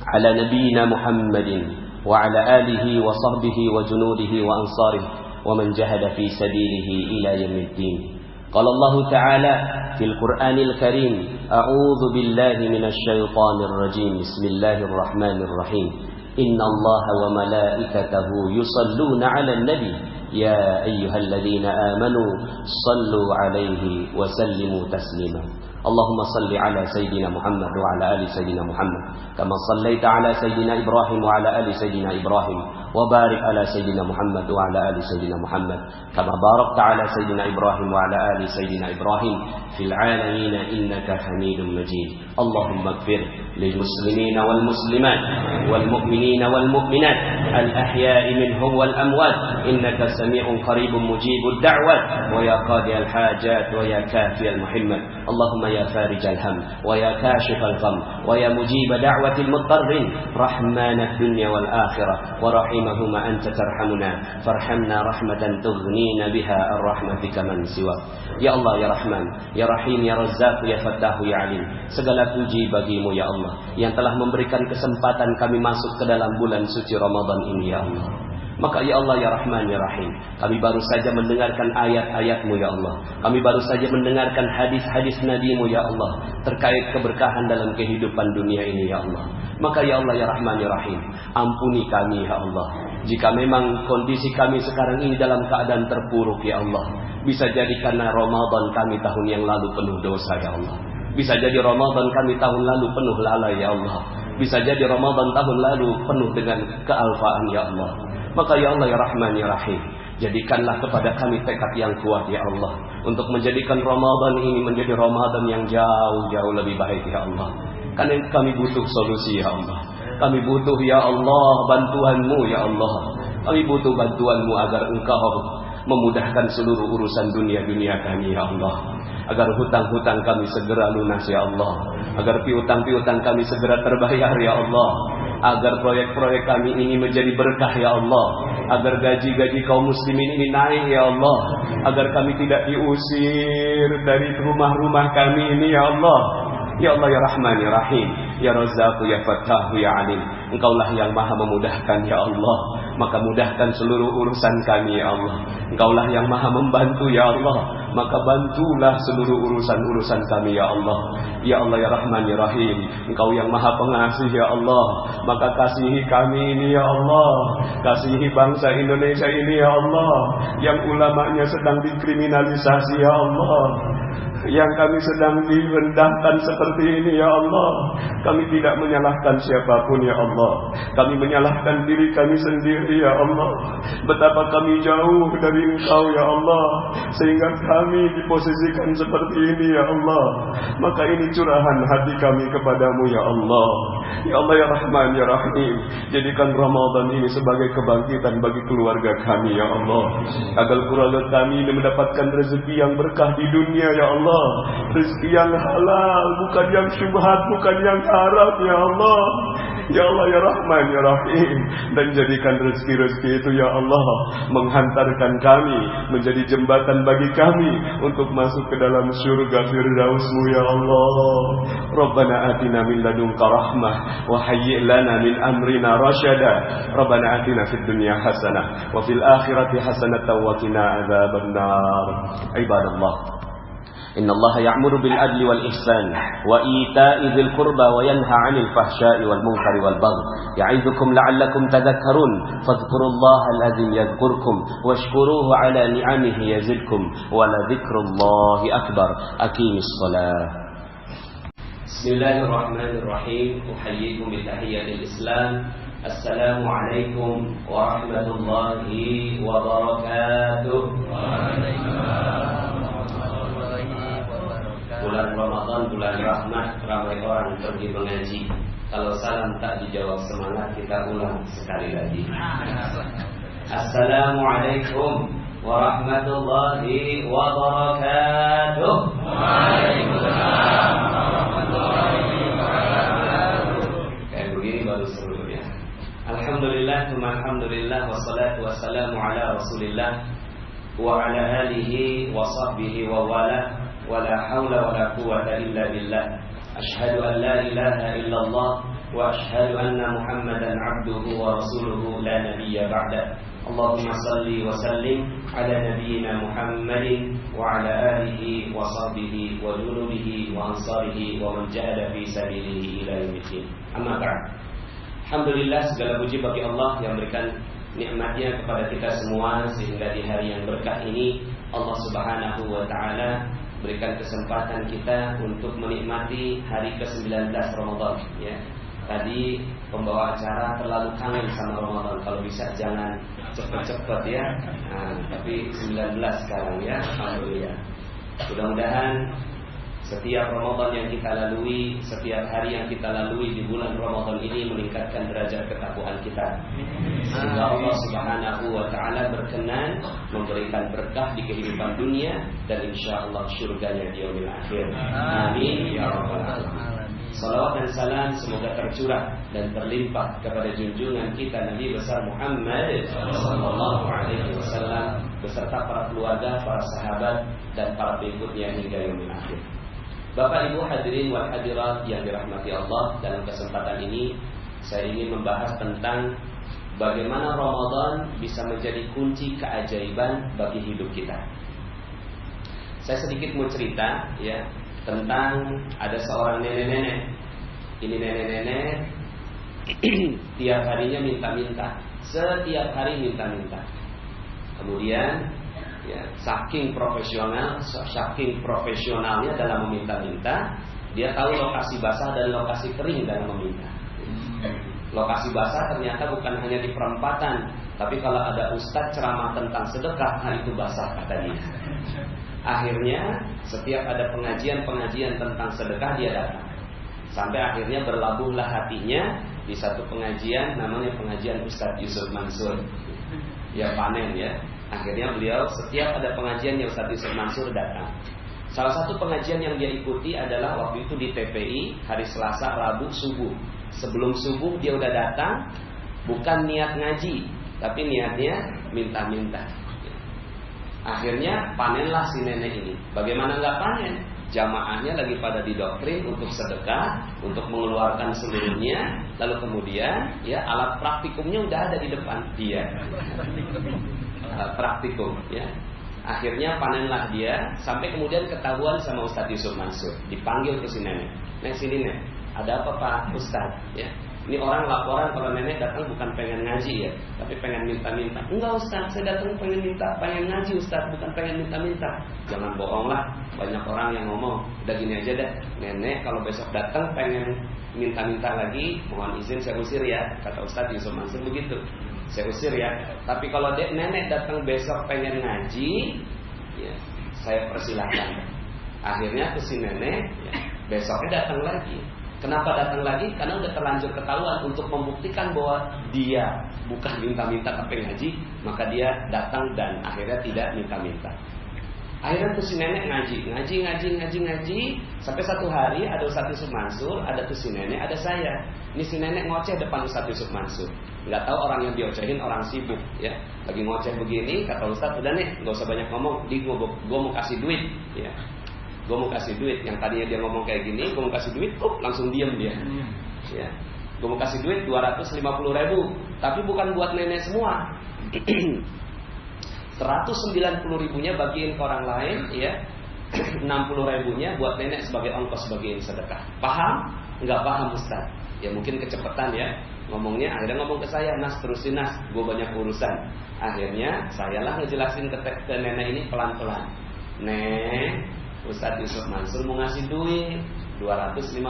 ala nabiyyina Muhammadin wa ala alihi wa sahbihi wa junudihi wa ansarihi wa man jahada fi sabilihi ila yaumiddin. Qala Allah Ta'ala fil Qur'anil Karim, a'udzu billahi minasy syaithanir rajim. Bismillahirrahmanirrahim. Innallaha wa malaikatahu yusalluna 'alan nabi ya ayyuhalladzina amanu sallu 'alaihi wa sallimu taslima. Allahumma salli ala Sayyidina Muhammad wa ala ali Sayyidina Muhammad kama sallaita ala Sayyidina Ibrahim wa ala ali Sayyidina Ibrahim wa barik ala Sayyidina Muhammad wa ala ali Sayyidina Muhammad kama barakta ala Sayyidina Ibrahim wa ala ali Sayyidina Ibrahim fil alamin innaka Hamidum Majid. Allahumma ighfir lil muslimina wal muslimat wal mu'minina wal mu'minat al ahya'i minhum wal amwat innaka sami'un qaribun mujibud da'wat wa ya qadi al hajat wa ya kafi al muhimmat. Allahumma ya farij al ham wa ya kashif al gham wa ya mujib da'wati al mutarrin rahman ad dunya wal akhirah wa rahimahuma anta tarhamuna farhamna rahmatan tughnina biha ar rahmatika man siwa. Ya Allah ya Rahman ya Rahim ya Razzaq ya Fattah ya Alim, segala puji bagimu ya Allah yang telah memberikan kesempatan kami masuk ke dalam bulan suci Ramadan ini ya Allah. Maka ya Allah ya Rahman ya Rahim, kami baru saja mendengarkan ayat-ayat-Mu ya Allah. Kami baru saja mendengarkan hadis-hadis Nabi-Mu ya Allah terkait keberkahan dalam kehidupan dunia ini ya Allah. Maka ya Allah ya Rahman ya Rahim, ampuni kami ya Allah jika memang kondisi kami sekarang ini dalam keadaan terpuruk ya Allah. Bisa jadi karena Ramadan kami tahun yang lalu penuh dosa ya Allah. Bisa jadi Ramadan kami tahun lalu penuh lalai ya Allah. Bisa jadi Ramadan tahun lalu penuh dengan kealfaan ya Allah. Maka ya Allah ya Rahman ya Rahim, jadikanlah kepada kami tekad yang kuat ya Allah untuk menjadikan Ramadan ini menjadi Ramadan yang jauh-jauh lebih baik ya Allah. Karena kami butuh solusi ya Allah. Kami butuh ya Allah bantuan-Mu ya Allah. Kami butuh bantuan-Mu agar Engkau memudahkan seluruh urusan dunia-dunia kami ya Allah. Agar hutang-hutang kami segera lunas ya Allah. Agar piutang-piutang kami segera terbayar ya Allah. Agar proyek-proyek kami ini menjadi berkah ya Allah. Agar gaji-gaji kaum muslimin ini naik ya Allah. Agar kami tidak diusir dari rumah-rumah kami ini ya Allah. Ya Allah ya Rahman ya Rahim, ya Razzaq ya Fattah ya Alim, Engkaulah yang maha memudahkan ya Allah. Maka mudahkan seluruh urusan kami ya Allah. Engkaulah yang maha membantu ya Allah. Maka bantulah seluruh urusan-urusan kami ya Allah. Ya Allah ya Rahman ya Rahim, Engkau yang maha pengasih ya Allah. Maka kasihi kami ini ya Allah. Kasihi bangsa Indonesia ini ya Allah, yang ulamanya sedang dikriminalisasi ya Allah, yang kami sedang direndahkan seperti ini ya Allah. Kami tidak menyalahkan siapapun ya Allah. Kami menyalahkan diri kami sendiri ya Allah. Betapa kami jauh dari Engkau ya Allah, sehingga kami diposisikan seperti ini ya Allah. Maka ini curahan hati kami kepadamu ya Allah. Ya Allah ya Rahman ya Rahim, jadikan Ramadan ini sebagai kebangkitan bagi keluarga kami ya Allah. Agar keluarga kami ini mendapatkan rezeki yang berkah di dunia ya Allah. Rezeki yang halal, bukan yang syubhat, bukan yang haram ya Allah. Ya Allah ya Rahman ya Rahim, dan jadikan rezeki-rezeki itu ya Allah menghantarkan kami, menjadi jembatan bagi kami untuk masuk ke dalam surga Firdaus-Mu ya Allah. Rabbana atina min ladunka rahmah wa hayyi' lana min amrina rasyada. Rabbana atina fid dunya hasanah wa fil akhirati hasanatan wa qina adzabannar. Ibadallah, إن الله يأمر بالعدل والإحسان وإيتاء ذي القربى وينهى عن الفحشاء والمنكر والبغي يعظكم لعلكم تذكرون فاذكروا الله العظيم يذكركم واشكروه على نعمه يزدكم ولذكر الله أكبر. أقيموا الصلاة. بسم الله الرحمن الرحيم. أحييكم بتحية الإسلام. السلام عليكم ورحمة الله وبركاته. Bulan Ramadan, bulan rahmat, ramai orang pergi mengaji. Kalau salam tak dijawab semangat, kita ulang sekali lagi. Assalamualaikum warahmatullahi wabarakatuh. Waalaikumsalam warahmatullahi wabarakatuh. Kayak begini baru seru ya. Alhamdulillah, alhamdulillah, wassalatu wassalamu ala Rasulillah wa ala alihi wa sahbihi wa wala. ولا حول ولا قوة إلا بالله. أشهد أن لا إله إلا الله وأشهد أن محمدا عبده ورسوله لا نبي بعده. Allahumma salli wa sallim ala nabiyyina Muhammadin wa ala alihi wa sahbihi wa junubihi wa ansarihi wa man jahada fi sabilihi ila yaumil din. Amma ba'd. Alhamdulillah, segala puji bagi Allah yang berikan nikmatnya kepada kita semua sehingga di hari yang berkah ini Allah Subhanahu wa taala berikan kesempatan kita untuk menikmati hari ke-19 Ramadan ya. Tadi pembawa acara terlalu kangen sama Ramadan. Kalau bisa jangan cepet-cepet ya. Tapi 19 sekarang ya. Alhamdulillah. Mudah-mudahan setiap Ramadan yang kita lalui, setiap hari yang kita lalui di bulan Ramadan ini meningkatkan derajat ketakwaan kita. Sehingga Allah Subhanahu wa taala berkenan memberikan berkah di kehidupan dunia dan insyaallah surganya di yaumil akhir. Amin ya rabbal alamin. Salawat dan salam semoga tercurah dan terlimpah kepada junjungan kita Nabi besar Muhammad sallallahu alaihi wasallam beserta para keluarga, para sahabat dan para pengikutnya hingga yaumil akhir. Bapak Ibu hadirin wal hadirat yang dirahmati Allah, dalam kesempatan ini saya ingin membahas tentang bagaimana Ramadan bisa menjadi kunci keajaiban bagi hidup kita. Saya sedikit mau cerita ya tentang ada seorang nenek-nenek. Ini nenek-nenek tiap harinya minta-minta, setiap hari minta-minta. Kemudian ya, saking profesionalnya dalam meminta-minta, dia tahu lokasi basah dan lokasi kering dalam meminta. Lokasi basah ternyata bukan hanya di perempatan, tapi kalau ada ustadz ceramah tentang sedekah, itu basah kata dia. Akhirnya setiap ada pengajian tentang sedekah dia datang. Sampai akhirnya berlabuhlah hatinya di satu pengajian namanya pengajian Ustadz Yusuf Mansur. Ya panen ya. Akhirnya beliau setiap ada pengajian yang Ustadz Yusuf Mansur datang. Salah satu pengajian yang dia ikuti adalah waktu itu di TPI hari Selasa, Rabu, subuh. Sebelum subuh dia udah datang, bukan niat ngaji, tapi niatnya minta-minta. Akhirnya panenlah si nenek ini. Bagaimana nggak panen? Jamaahnya lagi pada didoktrin untuk sedekah, untuk mengeluarkan seluruhnya. Lalu kemudian ya alat praktikumnya udah ada di depan dia. Alat praktikum ya. Akhirnya panenlah dia sampai kemudian ketahuan sama Ustadz Yusuf Mansur. Dipanggil ke si nenek. Nek sini nek, ada apa Pak Ustadz? Ya. Ini orang laporan kalau nenek datang bukan pengen ngaji ya, tapi pengen minta-minta. Enggak Ustaz, saya datang pengen ngaji Ustaz, bukan pengen minta-minta. Jangan bohong lah, banyak orang yang ngomong. Udah gini aja deh, nenek kalau besok datang pengen minta-minta lagi, mohon izin saya usir ya, kata Ustaz Yusuf Mansur begitu. Saya usir ya. Tapi kalau nenek datang besok pengen ngaji, ya saya persilahkan. Akhirnya ke si nenek, ya, besoknya datang lagi. Kenapa datang lagi? Karena udah terlanjur ketahuan untuk membuktikan bahwa dia bukan minta-minta tapi ngaji, maka dia datang dan akhirnya tidak minta-minta. Akhirnya tuh si nenek ngaji sampai satu hari ada Ustadz Yusuf Mansur, ada tuh si nenek, ada saya. Ini si nenek ngoceh depan Ustadz Yusuf Mansur. Nggak tahu orang yang diocehin orang sibuk, ya. Lagi ngoceh begini, kata Ustadz, udah nih, nggak usah banyak ngomong, gue mau kasih duit, ya. Gue mau kasih duit. Yang tadinya dia ngomong kayak gini, gue mau kasih duit, langsung diem dia. Ya. Gue mau kasih duit 250.000, tapi bukan buat nenek semua. 190.000-nya bagiin ke orang lain, ya. 60.000-nya buat nenek sebagai ongkos bagiin sedekah. Paham? Enggak paham Ustaz. Ya mungkin kecepatan ya. Ngomongnya akhirnya ngomong ke saya, Nas terusin Nas, gue banyak urusan. Akhirnya sayalah ngejelasin ke nenek ini pelan-pelan. Nek, Ustadz Yusuf Mansur mau ngasih duit 250.000.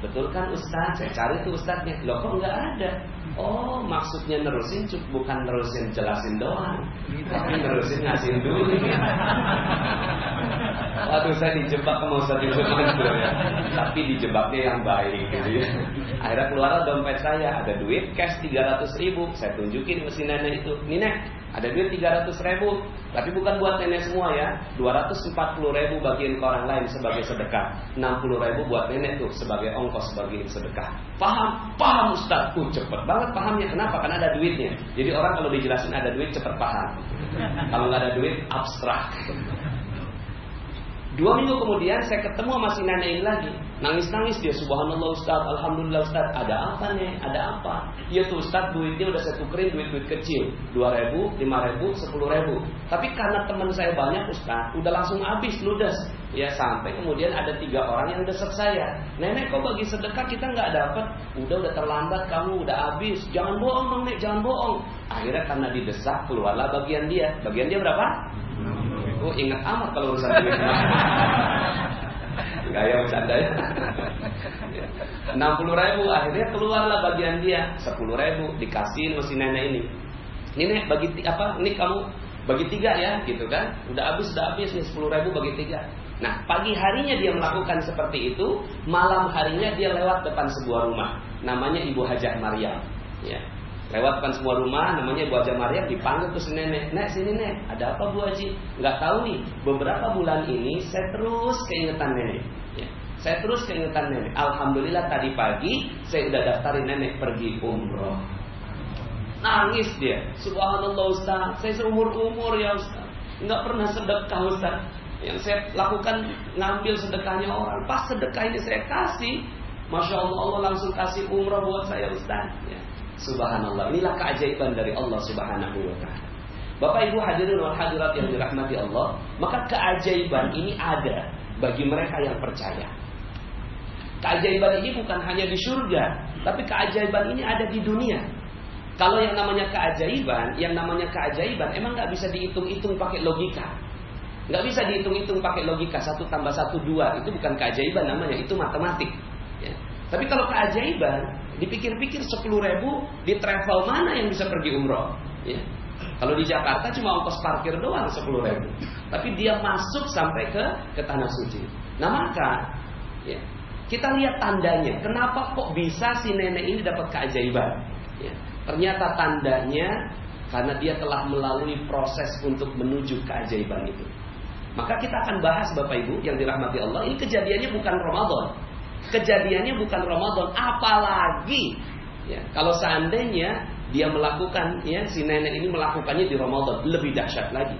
Betul kan Ustadz? Saya cari tuh Ustadznya. Loh kok nggak ada? Oh maksudnya nerusin, bukan nerusin jelasin doang, tapi nerusin ngasihin duit. Waduh saya dijebak sama Ustadz Yusuf Mansur ya. Tapi dijebaknya yang baik gitu ya. Akhirnya keluar dompet saya, ada duit cash 300.000. Saya tunjukin ke si nenek itu. Nih Nek, ada duit 300.000, tapi bukan buat nenek semua ya. 240.000 bagiin ke orang lain sebagai sedekah. 60.000 buat nenek tuh sebagai ongkos bagiin sedekah. Paham? Paham Ustaz. Cepet banget pahamnya. Kenapa? Karena ada duitnya. Jadi orang kalau dijelasin ada duit cepet paham. Kalau nggak ada duit abstrak. 2 minggu kemudian saya ketemu sama si nenek ini lagi. Nangis-nangis dia, subhanallah Ustaz, alhamdulillah Ustaz. Ada apa nih? Ada apa? Iya tuh Ustaz, duitnya udah saya tukerin duit-duit kecil, 2.000, 5.000, 10.000. Tapi karena teman saya banyak Ustaz, udah langsung habis, ludes. Ya sampai kemudian ada 3 orang yang desak saya. Nenek kok bagi sedekah kita nggak dapat? Udah terlambat kamu, udah habis. Jangan bohong dong Nek, jangan bohong. Akhirnya karena didesak keluarlah bagian dia. Bagian dia berapa? Oh ingat amat kalau urusan duit. Gaya bercanda ya. 60.000 akhirnya keluarlah bagian dia 10.000 dikasihin si nenek ini. Nenek bagi apa? Ini kamu bagi 3 ya, gitu kan? Udah habis nih 10.000 bagi 3. Nah pagi harinya dia melakukan seperti itu, malam harinya dia lewat depan sebuah rumah, namanya Ibu Hajah Maryam. Ya. Lewat depan sebuah rumah, namanya Ibu Hajah Maryam, dipanggil ke si nenek. Nek sini nek, ada apa Bu Haji? Nggak tahu nih. Beberapa bulan ini saya terus keingetan nenek. Ya. Saya terus keingetan nenek. Alhamdulillah tadi pagi saya udah daftarin nenek pergi umroh. Nangis dia. Subhanallah Ustaz, saya seumur-umur ya Ustaz nggak pernah sedekah Ustaz. Yang saya lakukan ngambil sedekahnya orang. Pas sedekah ini saya kasih, Masya Allah, Allah langsung kasih umroh buat saya Ustaz. Ya. Subhanallah, inilah keajaiban dari Allah Subhanahu wa ta'ala. Bapak Ibu hadirin wal hadirat yang dirahmati Allah, maka keajaiban ini ada bagi mereka yang percaya. Keajaiban ini bukan hanya di surga, tapi keajaiban ini ada di dunia. Kalau yang namanya keajaiban emang nggak bisa dihitung-hitung pakai logika. Nggak bisa dihitung-hitung pakai logika 1 + 1 2, itu bukan keajaiban namanya, itu matematik. Ya. Tapi kalau keajaiban, dipikir-pikir 10.000 di travel mana yang bisa pergi umroh? Ya. Kalau di Jakarta cuma ongkos parkir doang 10.000, tapi dia masuk sampai ke tanah suci. Nah maka ya, kita lihat tandanya. Kenapa kok bisa si nenek ini dapat keajaiban? Ya. Ternyata tandanya karena dia telah melalui proses untuk menuju keajaiban itu. Maka kita akan bahas Bapak Ibu yang dirahmati Allah, ini kejadiannya bukan Ramadan. Kejadiannya bukan Ramadan, apalagi ya, kalau seandainya dia melakukan, ya, si nenek ini melakukannya di Ramadan, lebih dahsyat lagi.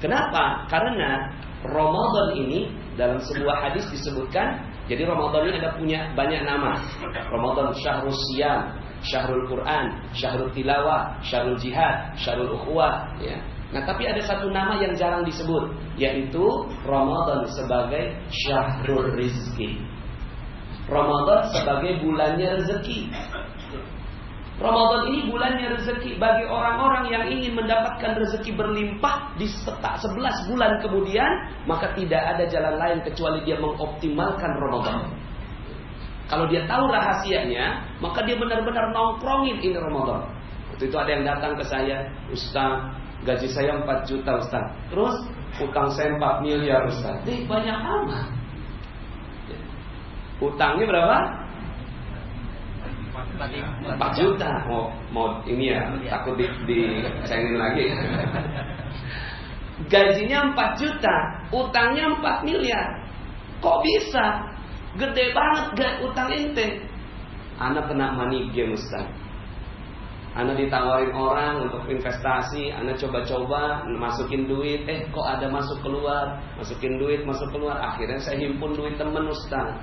Kenapa? Karena Ramadan ini dalam sebuah hadis disebutkan, jadi Ramadan ini ada punya banyak nama. Ramadan Syahrul Siyam, Syahrul Quran, Syahrul Tilawah, Syahrul Jihad, Syahrul Ukhuwah. Ya. Nah tapi ada satu nama yang jarang disebut, yaitu Ramadan sebagai Syahrul Rizki. Ramadan sebagai bulannya rezeki. Ramadan ini bulannya rezeki bagi orang-orang yang ingin mendapatkan rezeki berlimpah di 11 bulan kemudian, maka tidak ada jalan lain kecuali dia mengoptimalkan Ramadan. Kalau dia tahu rahasianya, maka dia benar-benar nongkrongin ini Ramadan. Waktu itu ada yang datang ke saya, Ustaz, gaji saya 4 juta Ustaz, terus utang saya 4 miliar Ustaz. Banyak amat. Utangnya berapa? 4 juta. Mau ini ya, takut dicengin lagi. Gajinya 4 juta, utangnya 4 miliar. Kok bisa? Gede banget utang ente. Anak kena money game Ustaz. Anak ditawarin orang untuk investasi, anak coba-coba masukin duit, kok ada masuk keluar, masukin duit masuk keluar. Akhirnya saya himpun duit temen Ustaz,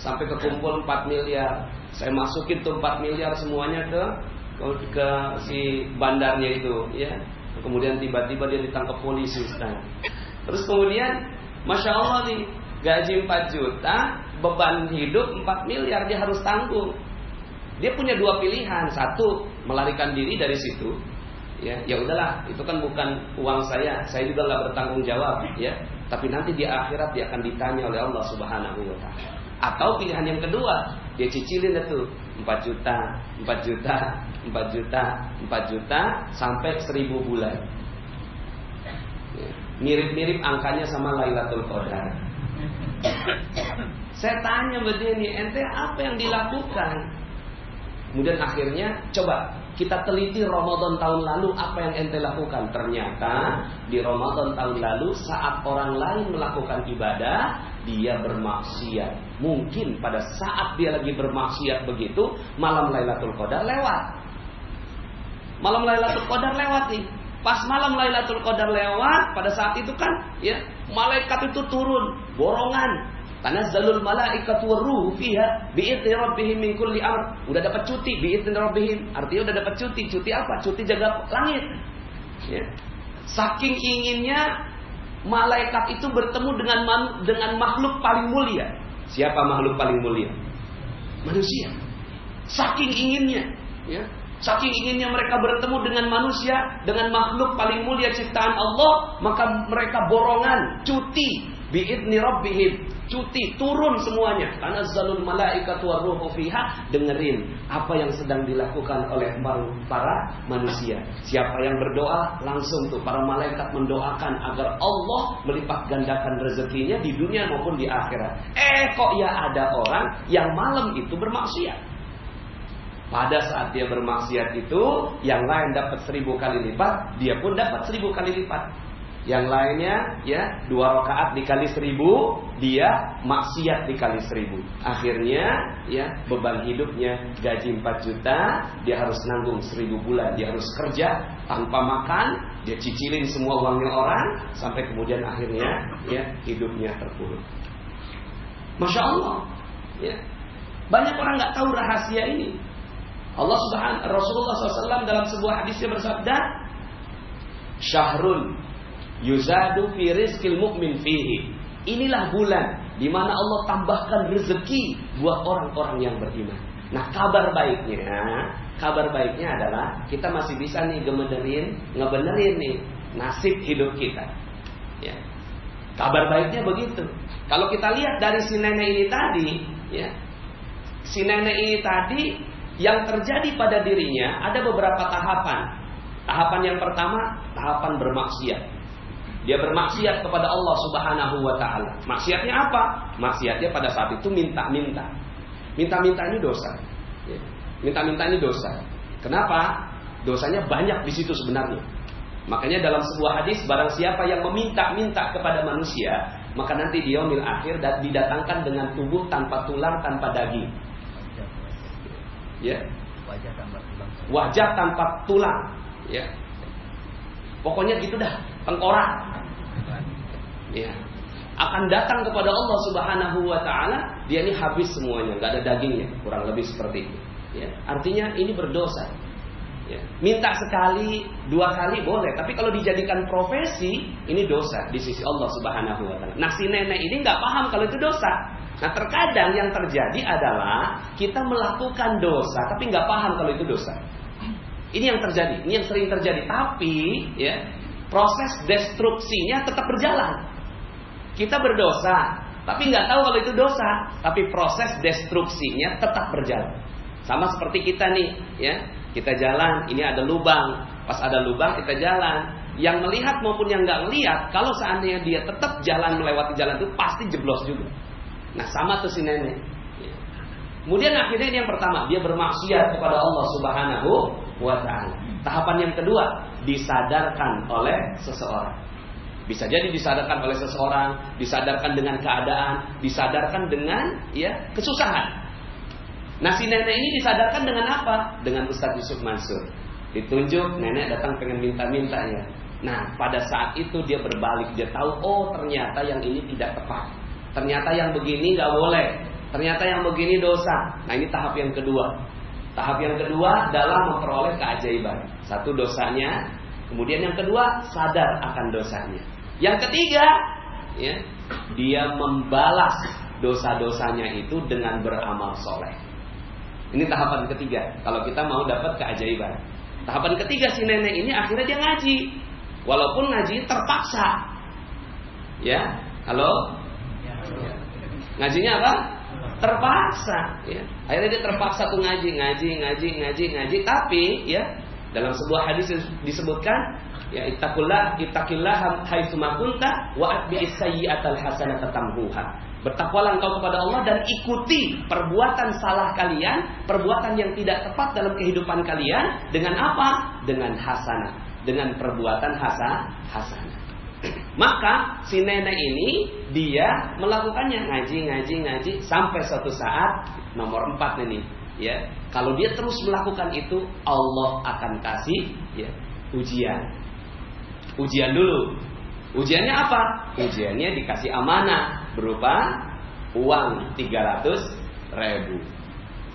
sampai kekumpul 4 miliar. Saya masukin tuh 4 miliar semuanya ke si bandarnya itu, ya. Kemudian tiba-tiba dia ditangkap polisi Ustaz. Terus kemudian Masya Allah nih, gaji 4 juta, beban hidup 4 miliar dia harus tanggung. Dia punya 2 pilihan. Satu, melarikan diri dari situ. Ya udahlah, itu kan bukan uang saya juga nggak bertanggung jawab, ya. Tapi nanti di akhirat dia akan ditanya oleh Allah Subhanahu wa ta'ala. Atau pilihan yang kedua, dia cicilin itu 4 juta, 4 juta, 4 juta, 4 juta sampai 1000 bulan. Ya. Mirip-mirip angkanya sama Lailatul Qadar. Saya tanya begini, ente apa yang dilakukan? Kemudian akhirnya coba kita teliti Ramadan tahun lalu apa yang ente lakukan. Ternyata di Ramadan tahun lalu saat orang lain melakukan ibadah, dia bermaksiat. Mungkin pada saat dia lagi bermaksiat begitu, malam Lailatul Qadar lewat. Malam Lailatul Qadar lewat nih. Pas malam Lailatul Qadar lewat, pada saat itu kan ya malaikat itu turun, borongan. Tanazzalul malaikatu warruhu fiha bi'izni rabbihim min kulli amr. Udah dapat cuti bi'izni rabbihim. Artinya udah dapat cuti. Cuti apa? Cuti jaga langit. Ya. Saking inginnya malaikat itu bertemu dengan makhluk paling mulia. Siapa makhluk paling mulia? Manusia. Saking inginnya, ya. Saking inginnya mereka bertemu dengan manusia, dengan makhluk paling mulia ciptaan Allah, maka mereka borongan cuti bi'izni rabbihim, cuti turun semuanya. Tanazzalul malaikatu warruhu fiha. Dengerin apa yang sedang dilakukan oleh para manusia. Siapa yang berdoa, langsung tuh para malaikat mendoakan agar Allah melipat gandakan rezekinya di dunia maupun di akhirat. Kok ya ada orang yang malam itu bermaksiat. Pada saat dia bermaksiat itu, yang lain dapat 1000 kali lipat, dia pun dapat 1000 kali lipat. Yang lainnya, ya, 2 rakaat dikali 1000, dia maksiat dikali 1000. Akhirnya, ya, beban hidupnya gaji 4 juta, dia harus nanggung 1000 bulan. Dia harus kerja tanpa makan, dia cicilin semua uangnya orang, sampai kemudian akhirnya, ya, hidupnya terpuruk. Masya Allah, ya. Banyak orang nggak tahu rahasia ini. Rasulullah SAW dalam sebuah hadisnya bersabda, syahrun yuzadu fi rizqil mu'min fihi. Inilah bulan di mana Allah tambahkan rezeki buat orang-orang yang beriman. Nah, kabar baiknya adalah kita masih bisa nih ngebenerin nih nasib hidup kita. Ya. Kabar baiknya begitu. Kalau kita lihat dari si nenek ini tadi, ya, si nenek ini tadi yang terjadi pada dirinya ada beberapa tahapan. Tahapan yang pertama, tahapan bermaksiat. Dia bermaksiat kepada Allah Subhanahu wa taala. Maksiatnya apa? Maksiatnya pada saat itu minta-minta. Minta-minta ini dosa. Ya. Minta-minta ini dosa. Kenapa? Dosanya banyak di situ sebenarnya. Makanya dalam sebuah hadis, barang siapa yang meminta-minta kepada manusia, maka nanti di yaumil akhir didatangkan dengan tubuh tanpa tulang, tanpa daging. Ya, wajah tanpa tulang, ya. Pokoknya gitu dah, tengkorak. Ya, akan datang kepada Allah Subhanahu wa taala, dia ini habis semuanya, nggak ada dagingnya, kurang lebih seperti itu. Ya, artinya ini berdosa. Ya. Minta sekali, 2 kali boleh, tapi kalau dijadikan profesi, ini dosa di sisi Allah Subhanahu wa taala. Nah, si nenek ini nggak paham kalau itu dosa. Nah, terkadang yang terjadi adalah kita melakukan dosa tapi nggak paham kalau itu dosa. Ini yang terjadi, ini yang sering terjadi. Tapi, ya, proses destruksinya tetap berjalan. Kita berdosa, tapi nggak tahu kalau itu dosa. Tapi proses destruksinya tetap berjalan. Sama seperti kita nih, ya, kita jalan, ini ada lubang. Pas ada lubang kita jalan. Yang melihat maupun yang nggak melihat, kalau seandainya dia tetap jalan melewati jalan itu pasti jeblos juga. Nah, sama tuh si nenek. Kemudian akhirnya ini yang pertama, dia bermaksiat kepada Allah Subhanahu wa taala. Tahapan yang kedua, disadarkan oleh seseorang. Bisa jadi disadarkan oleh seseorang, disadarkan dengan keadaan, disadarkan dengan, ya, kesusahan. Nah, si nenek ini disadarkan dengan apa? Dengan Ustadz Yusuf Mansur. Ditunjuk, nenek datang pengen minta-minta, ya. Nah, pada saat itu dia berbalik, dia tahu, oh ternyata yang ini tidak tepat. Ternyata yang begini gak boleh. Ternyata yang begini dosa. Nah, ini tahap yang kedua. Tahap yang kedua dalam memperoleh keajaiban. Satu, dosanya. Kemudian yang kedua, sadar akan dosanya. Yang ketiga, ya, dia membalas dosa-dosanya itu dengan beramal soleh. Ini tahapan ketiga. Kalau kita mau dapat keajaiban. Tahapan ketiga, si nenek ini akhirnya dia ngaji. Walaupun ngaji terpaksa. Ya, halo? Ngajinya apa? Terpaksa, ya. Akhirnya dia terpaksa tuh ngaji. Tapi, ya, dalam sebuah hadis disebutkan, ya, ittaqillah haitsu ma kunta wa atbi'is sayyi'atal hasanata tamhuha. Bertakwalah engkau kepada Allah dan ikuti perbuatan salah kalian, perbuatan yang tidak tepat dalam kehidupan kalian dengan apa? Dengan hasanah, dengan perbuatan hasanah. Maka si nenek ini dia melakukannya ngaji sampai suatu saat nomor 4 ini, ya. Kalau dia terus melakukan itu, Allah akan kasih, ya, ujian. Ujian dulu. Ujiannya apa? Ujiannya dikasih amanah berupa uang 300.000.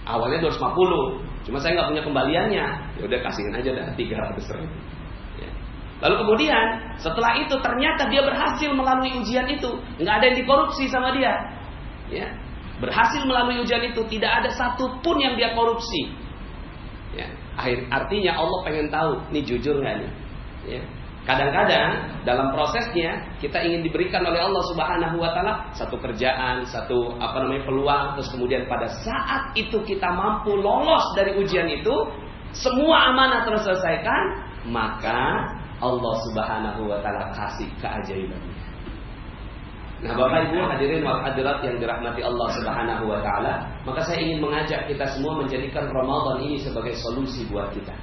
Awalnya 250, cuma saya nggak punya kembaliannya. Ya udah kasihin aja dah 300.000. Ya. Lalu kemudian setelah itu ternyata dia berhasil melalui ujian itu, nggak ada yang dikorupsi sama dia. Ya. Berhasil melalui ujian itu, tidak ada satupun yang dia korupsi. Ya. Artinya Allah pengen tahu, nih jujur nggak nih? Ya. Kadang-kadang dalam prosesnya kita ingin diberikan oleh Allah Subhanahu wa taala satu kerjaan, satu peluang, terus kemudian pada saat itu kita mampu lolos dari ujian itu, semua amanah terselesaikan, maka Allah Subhanahu wa taala kasih keajaibannya. Nah, Bapak Ibu hadirin wal hadirat yang dirahmati Allah Subhanahu wa taala, maka saya ingin mengajak kita semua menjadikan Ramadan ini sebagai solusi buat kita.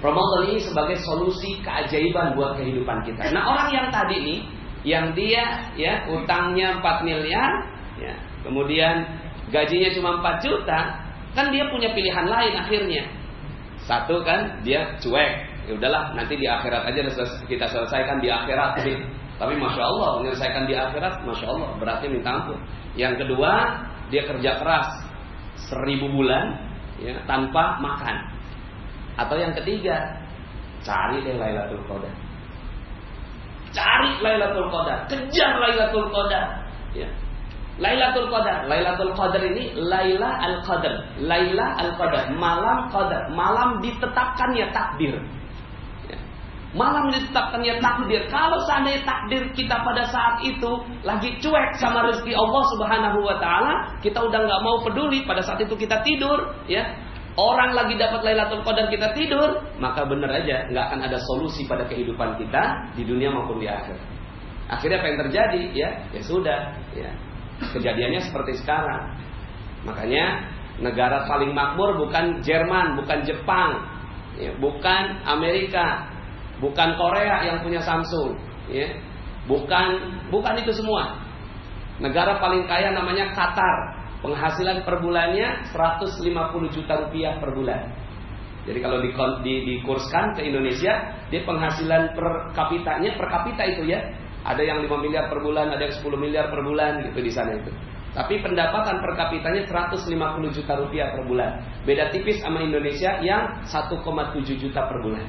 Ramadan ini sebagai solusi keajaiban buat kehidupan kita. Nah, orang yang tadi nih, yang dia ya utangnya 4 miliar, ya, kemudian gajinya cuma 4 juta, kan dia punya pilihan lain akhirnya. Satu kan dia cuek, ya udahlah nanti di akhirat aja kita selesaikan di akhirat. Tapi masya Allah menyelesaikan di akhirat, masya Allah beratnya minta ampun. Yang kedua dia kerja keras 1000 bulan ya, tanpa makan. Atau yang ketiga, cari deh Lailatul Qadar. Cari Lailatul Qadar, kejar Lailatul Qadar. Ya. Lailatul Qadar, Lailatul Qadar ini Laila al-Qadar, Laila al-Qadar, malam Qadar, malam ditetapkannya takdir. Ya. Malam ditetapkannya takdir. Kalau seandainya takdir kita pada saat itu lagi cuek sama rezeki Allah Subhanahu wa taala, kita udah nggak mau peduli, pada saat itu kita tidur, ya. Orang lagi dapat Lailatul Qadar kita tidur, maka benar aja nggak akan ada solusi pada kehidupan kita di dunia maupun di akhir. Akhirnya apa yang terjadi? Ya sudah. Ya. Kejadiannya seperti sekarang. Makanya negara paling makmur bukan Jerman, bukan Jepang, ya, bukan Amerika, bukan Korea yang punya Samsung, ya, bukan itu semua. Negara paling kaya namanya Qatar. Penghasilan per bulannya 150 juta rupiah per bulan. Jadi kalau dikurskan ke Indonesia, dia penghasilan per kapita itu ya. Ada yang 5 miliar per bulan, ada yang 10 miliar per bulan gitu di sana itu. Tapi pendapatan per kapitanya 150 juta rupiah per bulan. Beda tipis sama Indonesia yang 1,7 juta per bulan.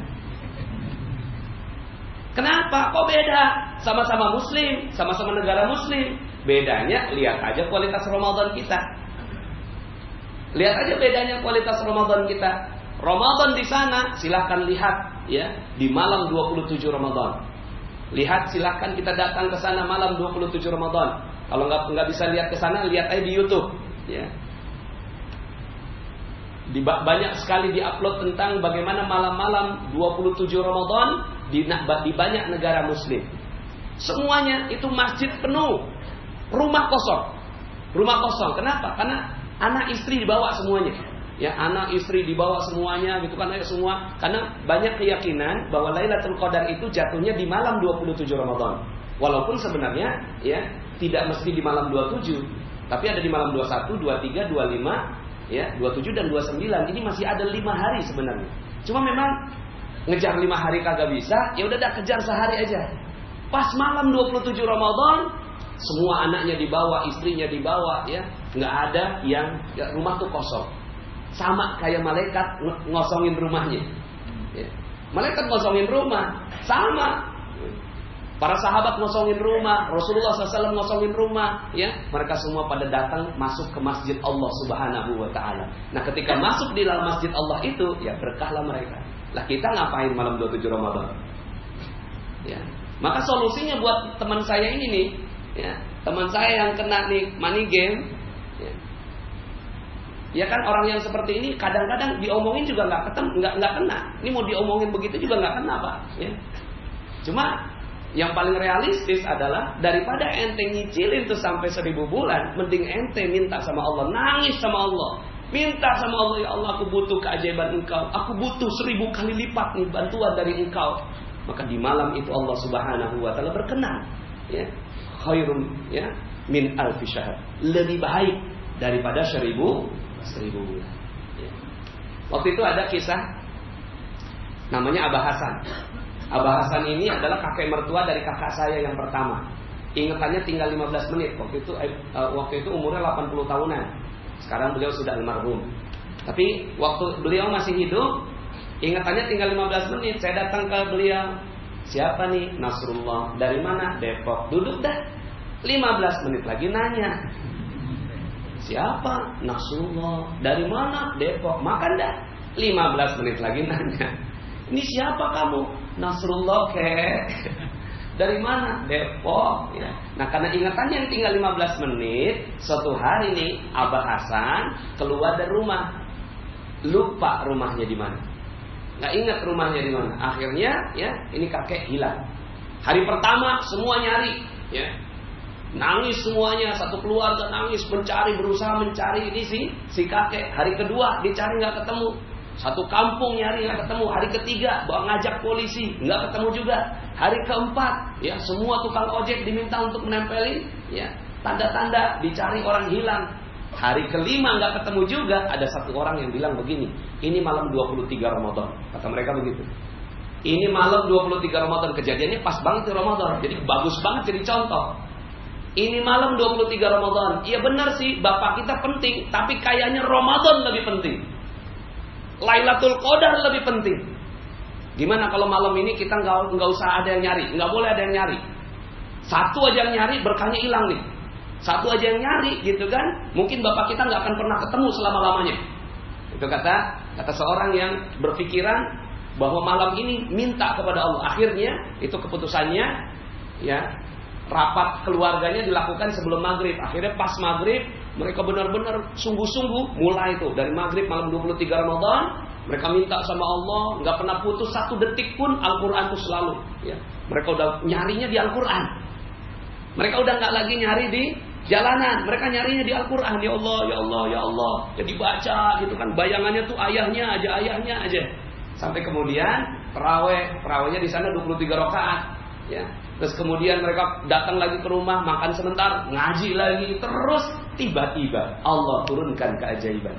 Kenapa? Kok beda? Sama-sama muslim, sama-sama negara muslim. Bedanya, lihat aja kualitas Ramadan kita. Lihat aja bedanya kualitas Ramadan kita. Ramadan di sana, silahkan lihat ya, di malam 27 Ramadan. Lihat, silahkan kita datang ke sana malam 27 Ramadan. Kalau nggak bisa lihat ke sana, lihat aja di YouTube. Ya. Banyak sekali diupload tentang bagaimana malam-malam 27 Ramadan di banyak negara muslim. Semuanya itu masjid penuh, rumah kosong. Kenapa? Karena anak istri dibawa semuanya. Ya, anak istri dibawa semuanya gitu kan, semua. Karena banyak keyakinan bahwa Lailatul Qadar itu jatuhnya di malam 27 Ramadan. Walaupun sebenarnya ya tidak mesti di malam 27, tapi ada di malam 21, 23, 25, ya, 27 dan 29. Ini masih ada 5 hari sebenarnya. Cuma memang ngejar 5 hari kagak bisa, ya udah kejar sehari aja. Pas malam 27 Ramadan, semua anaknya dibawa, istrinya dibawa, ya, nggak ada yang ya, rumah tuh kosong. Sama kayak malaikat ngosongin rumahnya. Ya. Malaikat ngosongin rumah, sama. Para sahabat ngosongin rumah, Rasulullah SAW ngosongin rumah, ya. Mereka semua pada datang masuk ke masjid Allah Subhanahu wa taala. Nah, ketika masuk di dalam masjid Allah itu, ya berkahlah mereka. Lah kita ngapain malam 27 Ramadan? Ya. Maka solusinya buat teman saya ini nih, ya, teman saya yang kena nih money game, ya kan orang yang seperti ini kadang-kadang diomongin juga nggak kena. Ini mau diomongin begitu juga nggak kena, Pak. Ya. Cuma yang paling realistis adalah daripada ente nyicilin tuh sampai 1000 bulan, mending ente minta sama Allah, nangis sama Allah, minta sama Allah, ya Allah aku butuh keajaiban Engkau, aku butuh 1000 kali lipat nih bantuan dari Engkau. Maka di malam itu Allah Subhanahu wa taala berkenan, ya, khairum ya min alfi syahr, lebih baik daripada 1000 bulan. Ya. Waktu itu ada kisah namanya Abah Hasan. Abah Hasan ini adalah kakek mertua dari kakak saya yang pertama. ingatannya tinggal 15 menit. Waktu itu umurnya 80 tahunan. Sekarang beliau sudah almarhum. Tapi waktu beliau masih hidup, ingatannya tinggal 15 menit. Saya datang ke beliau. Siapa nih? Nasrullah. Dari mana? Depok. Duduk dah. 15 menit lagi nanya. Siapa? Nasrullah. Dari mana? Depok. Makan dah. 15 menit lagi nanya. Ini siapa kamu? Nasrullah kek. Dari mana? Depok. Ya. Nah, karena ingatannya yang tinggal 15 menit, suatu hari nih Abah Hasan keluar dari rumah. Lupa rumahnya di mana. Nggak ingat rumahnya di mana. Akhirnya, ya, ini kakek hilang. Hari pertama semua nyari, ya. Nangis semuanya, satu keluarga nangis, berusaha mencari ini si kakek. Hari kedua dicari nggak ketemu. Satu kampung nyari nggak ketemu. Hari ketiga bawa ngajak polisi, nggak ketemu juga. Hari keempat, ya, semua tukang ojek diminta untuk menempelin, ya, tanda-tanda dicari orang hilang. Hari kelima nggak ketemu juga. Ada satu orang yang bilang begini, ini malam 23 Ramadan, kata mereka begitu. Ini malam 23 Ramadan, kejadiannya pas banget di Ramadan, jadi bagus banget jadi contoh. Ini malam 23 Ramadan. Iya benar sih, bapak kita penting, tapi kayaknya Ramadan lebih penting. Lailatul Qadar lebih penting. Gimana kalau malam ini kita nggak usah ada yang nyari, nggak boleh ada yang nyari. Satu aja yang nyari, berkahnya hilang nih. Satu aja yang nyari, gitu kan? Mungkin bapak kita nggak akan pernah ketemu selama-lamanya. Itu kata seorang yang berpikiran bahwa malam ini minta kepada Allah. Akhirnya itu keputusannya, ya. Rapat keluarganya dilakukan sebelum maghrib. Akhirnya pas maghrib mereka benar-benar sungguh-sungguh mulai itu dari maghrib malam 23 Ramadan. Mereka minta sama Allah, nggak pernah putus satu detik pun. Al-Quran itu selalu, ya. Mereka udah nyarinya di Al-Quran. Mereka udah nggak lagi nyari di jalanan. Mereka nyarinya di Al-Quran. Ya Allah, ya Allah, ya Allah. Jadi baca gitu kan. Bayangannya tuh ayahnya aja. Sampai kemudian terawihnya di sana 23 rakaat, ya. Terus kemudian mereka datang lagi ke rumah, makan sebentar, ngaji lagi. Terus tiba-tiba Allah turunkan keajaiban.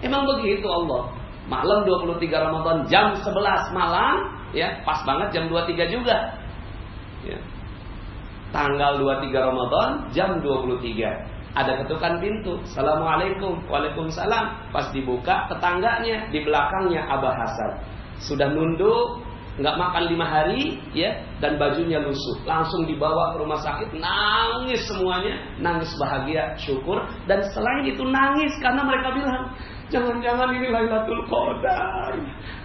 Emang begitu Allah. Malam 23 Ramadan jam 11 malam, ya, pas banget jam 23 juga. Ya. Tanggal 23 Ramadan jam 23. Ada ketukan pintu. Assalamualaikum. Waalaikumsalam. Pas dibuka, tetangganya di belakangnya Abah Hasan. Sudah nunduk, nggak makan 5 hari, ya, dan bajunya lusuh. Langsung dibawa ke rumah sakit, nangis semuanya, nangis bahagia, syukur. Dan selain itu nangis karena mereka bilang, jangan-jangan ini Lailatul Qadar,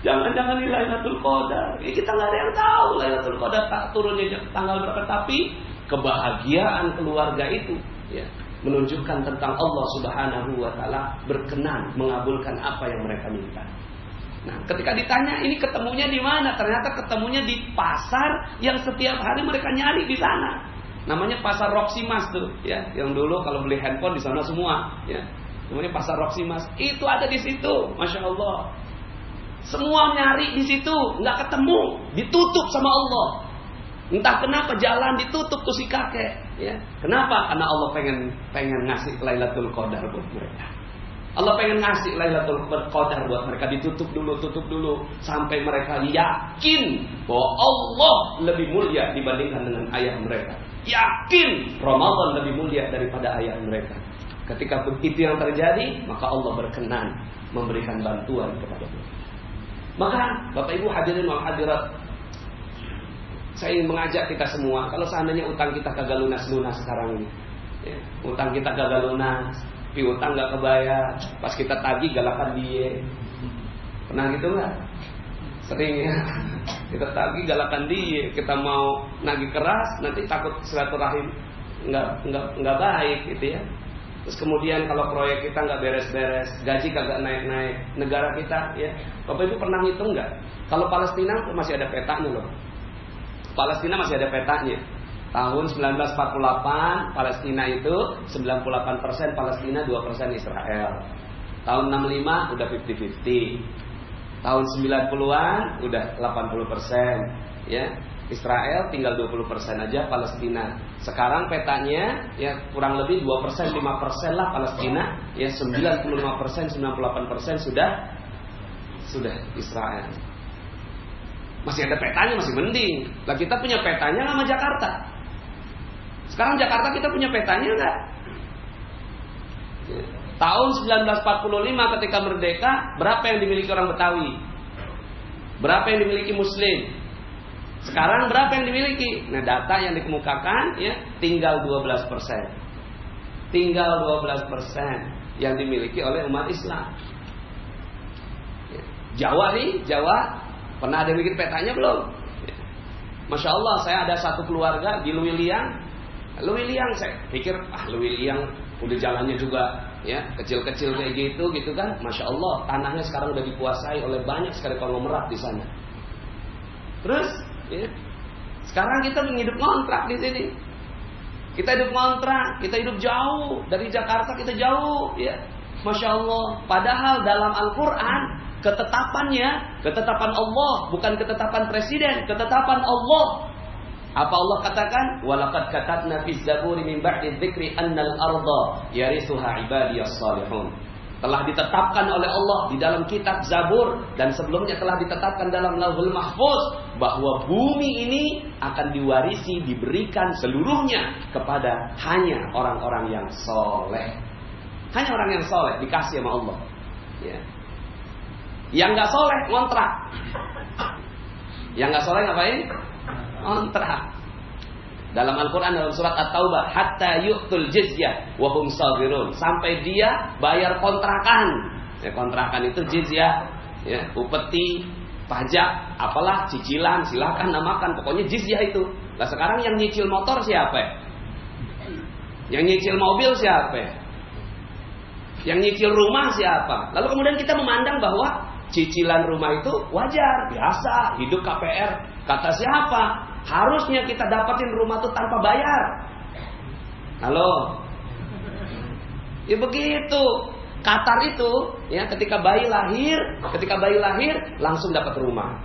jangan-jangan ini Lailatul Qadar. Kita nggak ada yang tahu Lailatul Qadar tak turunnya tanggal berapa, tapi kebahagiaan keluarga itu, ya, menunjukkan tentang Allah Subhanahu wa Ta'ala berkenan mengabulkan apa yang mereka minta. Nah, ketika ditanya ini ketemunya di mana, ternyata ketemunya di pasar yang setiap hari mereka nyari di sana. Namanya Pasar Roksimas tuh, ya, yang dulu kalau beli handphone di sana semua, ya. Namanya Pasar Roksimas. Itu ada di situ, masya Allah. Semua nyari di situ, nggak ketemu, ditutup sama Allah. Entah kenapa jalan ditutup tuh si kakek, ya. Kenapa? Karena Allah pengen ngasih Lailatul Qadar buat mereka. Allah pengen ngasih Lailatul Qadar buat mereka, tutup dulu sampai mereka yakin bahwa Allah lebih mulia dibandingkan dengan ayah mereka. Yakin Ramadan lebih mulia daripada ayah mereka. Ketika begitu yang terjadi, maka Allah berkenan memberikan bantuan kepada mereka. Maka Bapak Ibu hadirin wal hadirat, saya ingin mengajak kita semua, kalau seandainya utang kita kagak lunas-lunas sekarang ini, ya, utang kita kagak lunas, piutang nggak kebayar, pas kita tagih galakan dia. Pernah gitu nggak? Sering ya. Kita tagih galakan dia, kita mau nagih keras, nanti takut silaturahim nggak baik gitu ya. Terus kemudian kalau proyek kita nggak beres-beres, gaji kagak naik-naik, negara kita, ya. Bapak Ibu pernah ngitung nggak? Kalau Palestina masih ada petanya loh. Palestina masih ada petanya. Tahun 1948 Palestina itu 98% Palestina, 2% Israel. Tahun 65 udah 50-50. Tahun 90-an udah 80%, ya. Israel tinggal 20% aja Palestina. Sekarang petanya ya kurang lebih 2%, 5% lah Palestina, ya 95%, 98% sudah Israel. Masih ada petanya, masih mending. Lah kita punya petanya sama Jakarta. Sekarang Jakarta kita punya petanya enggak? Tahun 1945 ketika merdeka, berapa yang dimiliki orang Betawi? Berapa yang dimiliki Muslim? Sekarang berapa yang dimiliki? Nah, data yang dikemukakan ya tinggal 12%. Tinggal 12% yang dimiliki oleh umat Islam. Jawa nih, Jawa pernah ada yang bikin petanya belum? Masya Allah, saya ada satu keluarga di Luwiliang. Luwiliang saya pikir Luwiliang udah jalannya juga ya kecil-kecil kayak gitu kan. Masya Allah, tanahnya sekarang udah dikuasai oleh banyak sekali konglomerat di sana. Terus ya, sekarang kita hidup ngontrak di sini. Kita hidup ngontrak, kita hidup jauh dari Jakarta, kita jauh ya. Masya Allah, padahal dalam Al-Quran ketetapan Allah, bukan ketetapan presiden, ketetapan Allah. Apa Allah katakan? Walaqad katabna fiz zaburi min ba'di dzikri annal arda yarithuha ibadiyas salihun. Telah ditetapkan oleh Allah di dalam kitab Zabur dan sebelumnya telah ditetapkan dalam Lauhul Mahfuz bahwa bumi ini akan diwarisi, diberikan seluruhnya kepada hanya orang-orang yang soleh. Hanya orang yang soleh dikasih sama Allah. Ya. Yang nggak soleh ngontrak. Yang nggak soleh ngapain? Ngontrak. Dalam Al-Quran dalam surat At-Taubah, hatta yu'tul jizyah wa hum saghirun, sampai dia bayar kontrakan. Ya, kontrakan itu jizyah, ya, upeti, pajak, apalah cicilan, silakan namakan, pokoknya jizyah itu. Nah, sekarang yang nyicil motor siapa? Yang nyicil mobil siapa? Yang nyicil rumah siapa? Lalu kemudian kita memandang bahwa cicilan rumah itu wajar, biasa, hidup KPR. Kata siapa? Harusnya kita dapatin rumah itu tanpa bayar. Halo? Ya begitu. Qatar itu, ya, ketika bayi lahir langsung dapat rumah.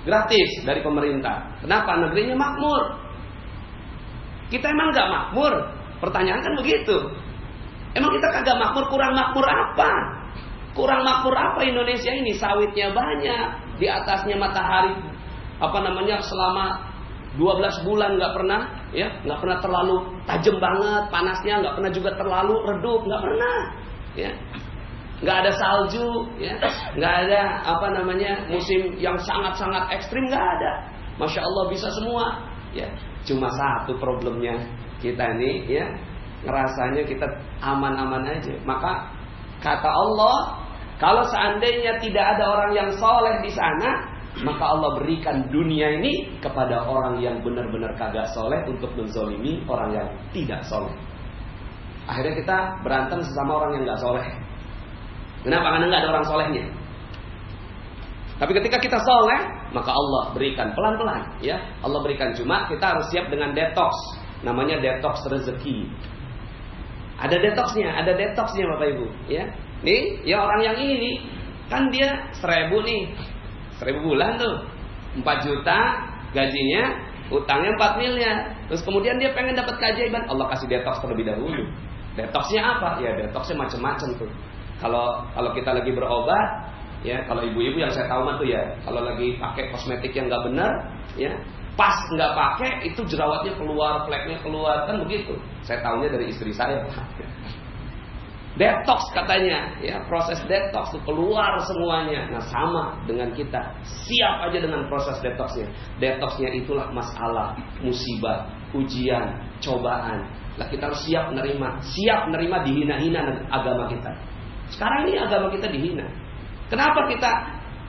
Gratis dari pemerintah. Kenapa? Negerinya makmur. Kita emang nggak makmur? Pertanyaan kan begitu. Emang kita kagak makmur, kurang makmur apa? Kurang makmur apa Indonesia ini? Sawitnya banyak, di atasnya matahari selama 12 bulan nggak pernah terlalu tajam banget panasnya, nggak pernah juga terlalu redup, nggak pernah, ya, nggak ada salju, ya, nggak ada musim yang sangat ekstrim, nggak ada. Masya Allah bisa semua, ya. Cuma satu problemnya kita nih, ya, ngerasanya kita aman-aman aja. Maka kata Allah, kalau seandainya tidak ada orang yang soleh di sana, maka Allah berikan dunia ini kepada orang yang benar-benar kagak soleh untuk menzolimi orang yang tidak soleh. Akhirnya kita berantem sesama orang yang nggak soleh. Kenapa? Karena nggak ada orang solehnya. Tapi ketika kita soleh, maka Allah berikan pelan-pelan, ya. Allah berikan, cuma kita harus siap dengan detox. Namanya detox rezeki. Ada detoxnya Bapak Ibu, ya. Nih, ya orang yang ini kan dia 1.000 nih. 1.000 bulan tuh 4 juta gajinya, utangnya 4 miliar. Terus kemudian dia pengen dapat keajaiban, Allah kasih detox terlebih dahulu. Detoxnya apa? Ya detoxnya macam-macam tuh. Kalau kita lagi berobat, ya, kalau ibu-ibu yang saya tahu mah tuh, ya, kalau lagi pakai kosmetik yang nggak benar, ya, pas nggak pakai itu jerawatnya keluar, fleknya keluar, kan begitu. Saya tahunya dari istri saya. Detox katanya, ya, proses detox itu keluar semuanya. Nah, sama dengan kita, siap aja dengan proses detoxnya. Detoxnya itulah masalah, musibah, ujian, cobaan. Lah kita harus siap nerima dihina-hina agama kita. Sekarang ini agama kita dihina. Kenapa kita,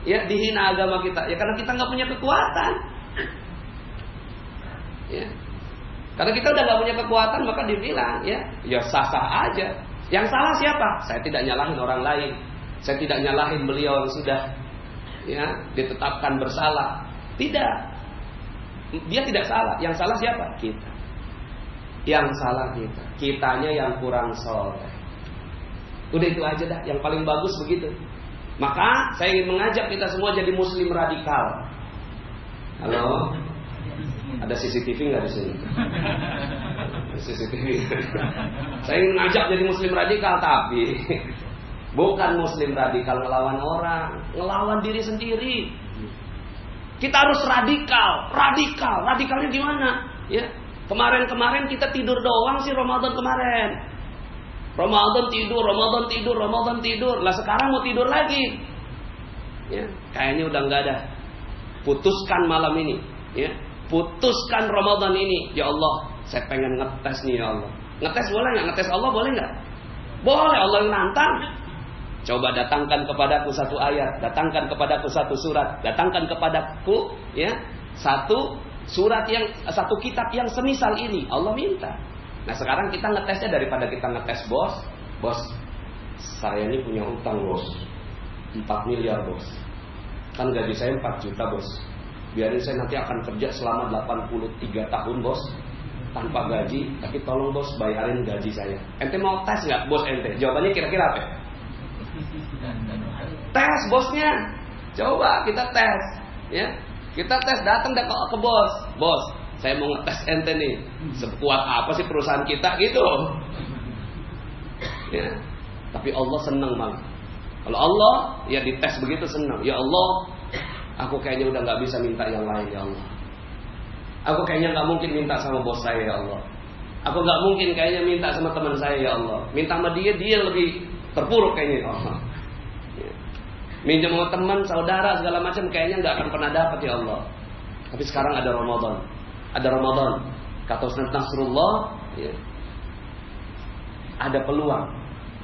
ya, dihina agama kita? Ya karena kita nggak punya kekuatan. Ya, karena kita udah nggak punya kekuatan, maka dibilang, ya sah-sah aja. Yang salah siapa? Saya tidak nyalahin orang lain. Saya tidak nyalahin beliau yang sudah, ya, ditetapkan bersalah. Tidak. Dia tidak salah. Yang salah siapa? Kita. Yang salah kita. Kitanya yang kurang soleh. Udah itu aja dah. Yang paling bagus begitu. Maka saya ingin mengajak kita semua jadi muslim radikal. Halo? Ada CCTV nggak di sini? CCTV. Saya ingin ngajak jadi muslim radikal, tapi bukan muslim radikal ngelawan orang, ngelawan diri sendiri. Kita harus radikal. Radikalnya gimana? Ya, Kemarin kita tidur doang sih Ramadan kemarin. Ramadan tidur. Lah sekarang mau tidur lagi. Ya, kayaknya udah nggak ada. Putuskan malam ini, ya. Putuskan Ramadan ini. Ya Allah, saya pengen ngetes nih ya Allah. Ngetes boleh nggak? Ngetes Allah boleh nggak? Boleh, Allah yang nantang. Coba datangkan kepadaku satu ayat, datangkan kepadaku satu surat, datangkan kepadaku ya satu surat yang satu kitab yang semisal ini. Allah minta. Nah sekarang kita ngetesnya daripada kita ngetes bos, saya ini punya utang bos, 4 miliar bos. Kan gaji saya 4 juta bos. Biarin saya nanti akan kerja selama 83 tahun bos tanpa gaji, tapi tolong bos bayarin gaji saya. Ente mau tes nggak bos ente? Jawabannya kira-kira apa? Tes bosnya. Coba kita tes, ya. Kita tes, datang deh ke bos. Bos, saya mau ngetes ente nih. Sekuat apa sih perusahaan kita gitu? Ya. Tapi Allah senang malah. Kalau Allah ya dites begitu senang. Ya Allah, aku kayaknya udah nggak bisa minta yang lain ya Allah. Aku kayaknya nggak mungkin minta sama bos saya ya Allah. Aku nggak mungkin kayaknya minta sama teman saya ya Allah. Minta sama dia lebih terpuruk kayaknya ya Allah. Ya. Minjem sama teman, saudara segala macam kayaknya nggak akan pernah dapat ya Allah. Tapi sekarang ada Ramadan. Ada Ramadan. Kata Ustaz Nasrullah, ya. Ada peluang.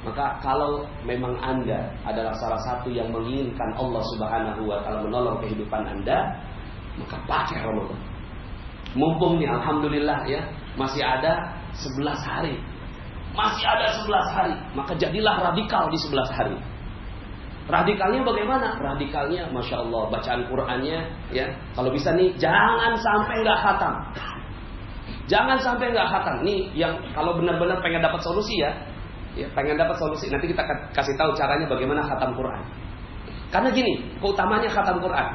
Maka kalau memang Anda adalah salah satu yang menginginkan Allah Subhanahu wa taala menolong kehidupan Anda, maka pakai Ramadan. Mumpung nih alhamdulillah ya, masih ada 11 hari. Masih ada 11 hari, maka jadilah radikal di 11 hari. Radikalnya bagaimana? Radikalnya Masya Allah, bacaan Qur'annya ya. Kalau bisa nih jangan sampai nggak khatam. Jangan sampai nggak khatam. Nih yang kalau benar-benar pengen dapat solusi ya, pengen dapat solusi. Nanti kita kasih tahu caranya bagaimana khatam Quran. Karena gini, keutamanya khatam Quran.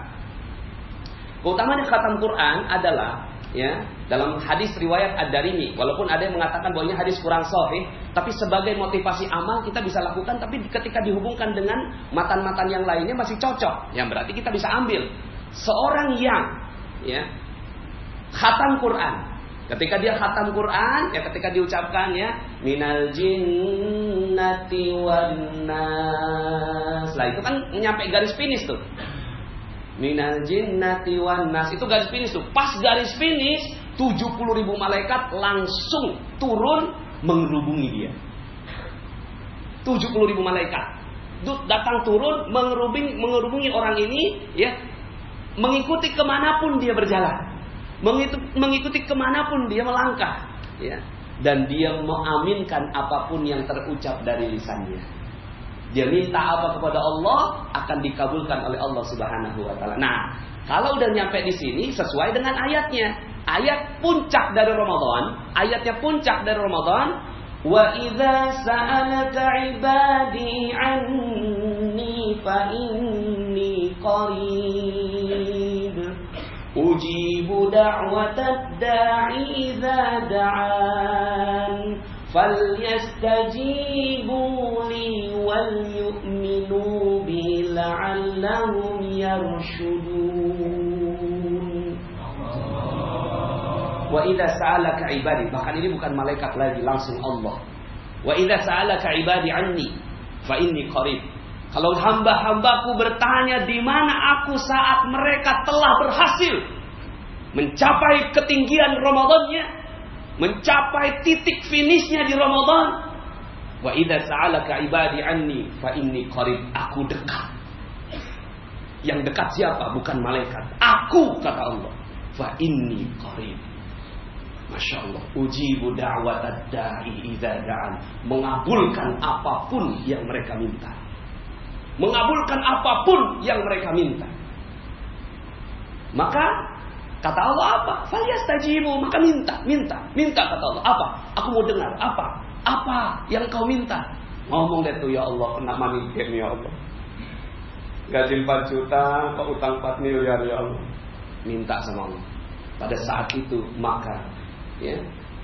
Keutamanya khatam Quran adalah ya dalam hadis riwayat Ad-Darimi, walaupun ada yang mengatakan bahwa ini hadis kurang sahih, tapi sebagai motivasi amal kita bisa lakukan. Tapi ketika dihubungkan dengan matan-matan yang lainnya masih cocok. Yang berarti kita bisa ambil seorang yang ya khatam Quran. Ketika dia khatam Quran, ya ketika diucapkan ya minal jinnati wan nas. Lah itu kan nyampe garis finish tuh. Minal jinnati wan nas itu garis finish tuh. Pas garis finish 70.000 malaikat langsung turun mengerubungi dia. 70.000 malaikat datang turun mengerubungi orang ini ya, mengikuti kemanapun dia berjalan. Mengikuti kemanapun dia melangkah ya. Dan dia mengaminkan apapun yang terucap dari lisannya. Dia minta apa kepada Allah akan dikabulkan oleh Allah Subhanahu wa taala. Nah, kalau udah nyampe di sini sesuai dengan ayatnya. Ayat puncak dari Ramadan, ayatnya puncak dari Ramadan, wa idza sa'alaka 'ibadi 'anni fa inni qarib. Ujibu da'watad da'i idza da'an. فَلْيَسْتَجِيبُوا لِي وَلْيُؤْمِنُوا بِي لَعَلَّهُمْ يَرْشُدُونَ. Wa idza sa'alaka ibadi, bahkan ini bukan malaikat lagi, langsung Allah. Wa idza sa'alaka ibadi anni fa inni qarib. Kalau hamba-hambaku bertanya di mana aku saat mereka telah berhasil mencapai ketinggian Ramadannya, mencapai titik finishnya di Ramadan. Wa idza sa'alaka ibadi anni fa inni qarib. Aku dekat. Yang dekat siapa? Bukan malaikat. Aku, kata Allah. Fa inni qarib. Masya Allah. Ujibu da'watad da'i idza da'an. Mengabulkan apapun yang mereka minta. Mengabulkan apapun yang mereka minta. Maka kata Allah apa? Falyastajibu, maka minta kata Allah. Apa? Aku mau dengar. Apa yang kau minta? Ngomong deh tuh, ya Allah, kena money game ya Allah. Gaji 4 juta, kok utang 4 miliar ya Allah. Minta sama Allah. Pada saat itu maka ya,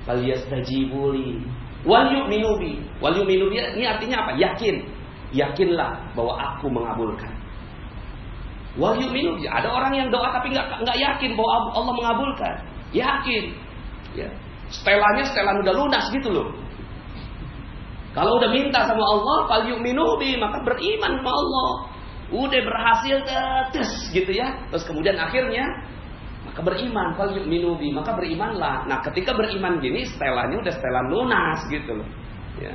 falyastajibu li wal yu'minu bi. Wal yu'minu bi ini artinya apa? Yakinlah bahwa aku mengabulkan. Wal yu'minu, ada orang yang doa tapi nggak yakin bahwa Allah mengabulkan. Yakin, ya. Setelan udah lunas gitu loh. Kalau udah minta sama Allah, fal yu'minu bi, maka beriman sama Allah. Udah berhasil terus gitu ya. Terus kemudian akhirnya maka beriman, fal yu'minu bi, maka berimanlah. Nah, ketika beriman gini, setelannya udah setelan lunas gitu loh. Ya.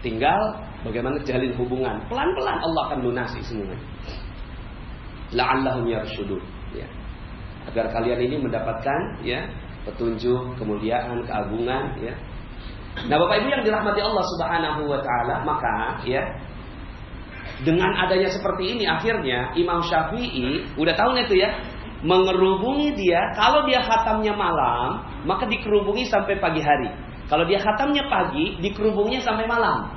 Tinggal bagaimana jalin hubungan. Pelan-pelan Allah akan lunasi semuanya. La'allahum yarshudun, ya. Agar kalian ini mendapatkan ya petunjuk, kemuliaan, keagungan, ya. Nah, Bapak Ibu yang dirahmati Allah Subhanahu wa taala, maka ya dengan adanya seperti ini akhirnya Imam Syafi'i udah tahu nih tuh ya, mengerubungi dia, kalau dia khatamnya malam, maka dikerubungi sampai pagi hari. Kalau dia khatamnya pagi, dikerubungnya sampai malam.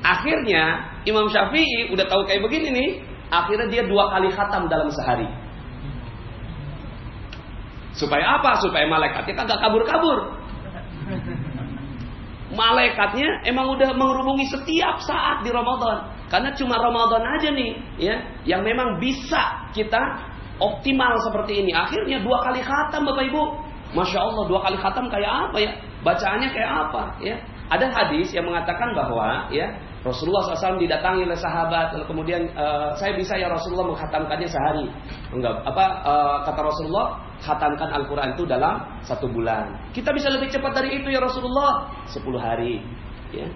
Akhirnya Imam Syafi'i udah tahu kayak begini nih, akhirnya dia 2 kali khatam dalam sehari. Supaya apa? Supaya malaikatnya kagak kabur-kabur. Malaikatnya emang udah mengerubungi setiap saat di Ramadan. Karena cuma Ramadan aja nih ya yang memang bisa kita optimal seperti ini. Akhirnya 2 kali khatam Bapak Ibu. Masya Allah, 2 kali khatam kayak apa ya? Bacaannya kayak apa ya? Ada hadis yang mengatakan bahwa ya Rasulullah SAW didatangi oleh sahabat, lalu kemudian saya bisa ya Rasulullah menghatamkannya sehari. Enggak, kata Rasulullah, khatamkan Al-Quran itu dalam 1 bulan. Kita bisa lebih cepat dari itu ya Rasulullah, 10 hari. Ya,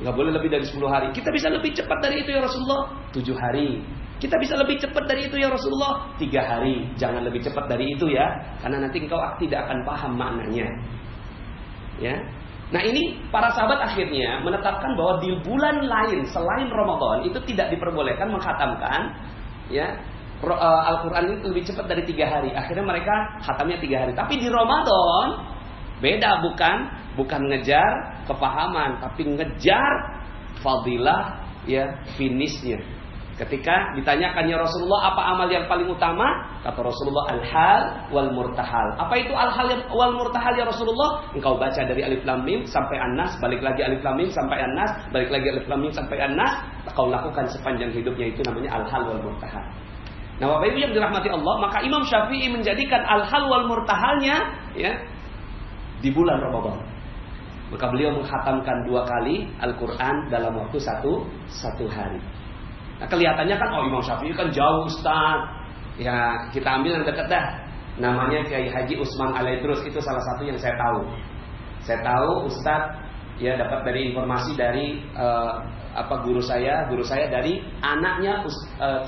enggak boleh lebih dari 10 hari. Kita bisa lebih cepat dari itu ya Rasulullah, 7 hari. Kita bisa lebih cepat dari itu ya Rasulullah, 3 hari. Jangan lebih cepat dari itu ya, karena nanti engkau tidak akan paham maknanya. Ya. Nah, ini para sahabat akhirnya menetapkan bahwa di bulan lain selain Ramadan itu tidak diperbolehkan mengkhatamkan ya Al-Quran itu lebih cepat dari 3 hari. Akhirnya mereka khatamnya 3 hari. Tapi di Ramadan beda, bukan ngejar kepahaman, tapi ngejar fadilah ya finishnya. Ketika ditanyakan ya Rasulullah, apa amal yang paling utama? Kata Rasulullah, al-hal wal murtahal. Apa itu al-hal wal murtahal ya Rasulullah? Engkau baca dari alif lam mim sampai an-nas, balik lagi alif lam mim sampai an-nas, balik lagi alif lam mim sampai an-nas. Kau lakukan sepanjang hidupnya, itu namanya al-hal wal murtahal. Nah, Bapak Ibu yang dirahmati Allah, maka Imam Syafi'i menjadikan al-hal wal murtahalnya ya di bulan Ramadan. Maka beliau menghatamkan 2 kali Al-Quran dalam waktu satu hari. Nah, kelihatannya kan Imam Syafi'i kan jauh Ustaz. Ya, kita ambil yang dekat dah. Namanya Kiai Haji Usman Alaidrus, itu salah satu yang saya tahu. Saya tahu Ustaz ya dapat dari informasi dari guru saya dari anaknya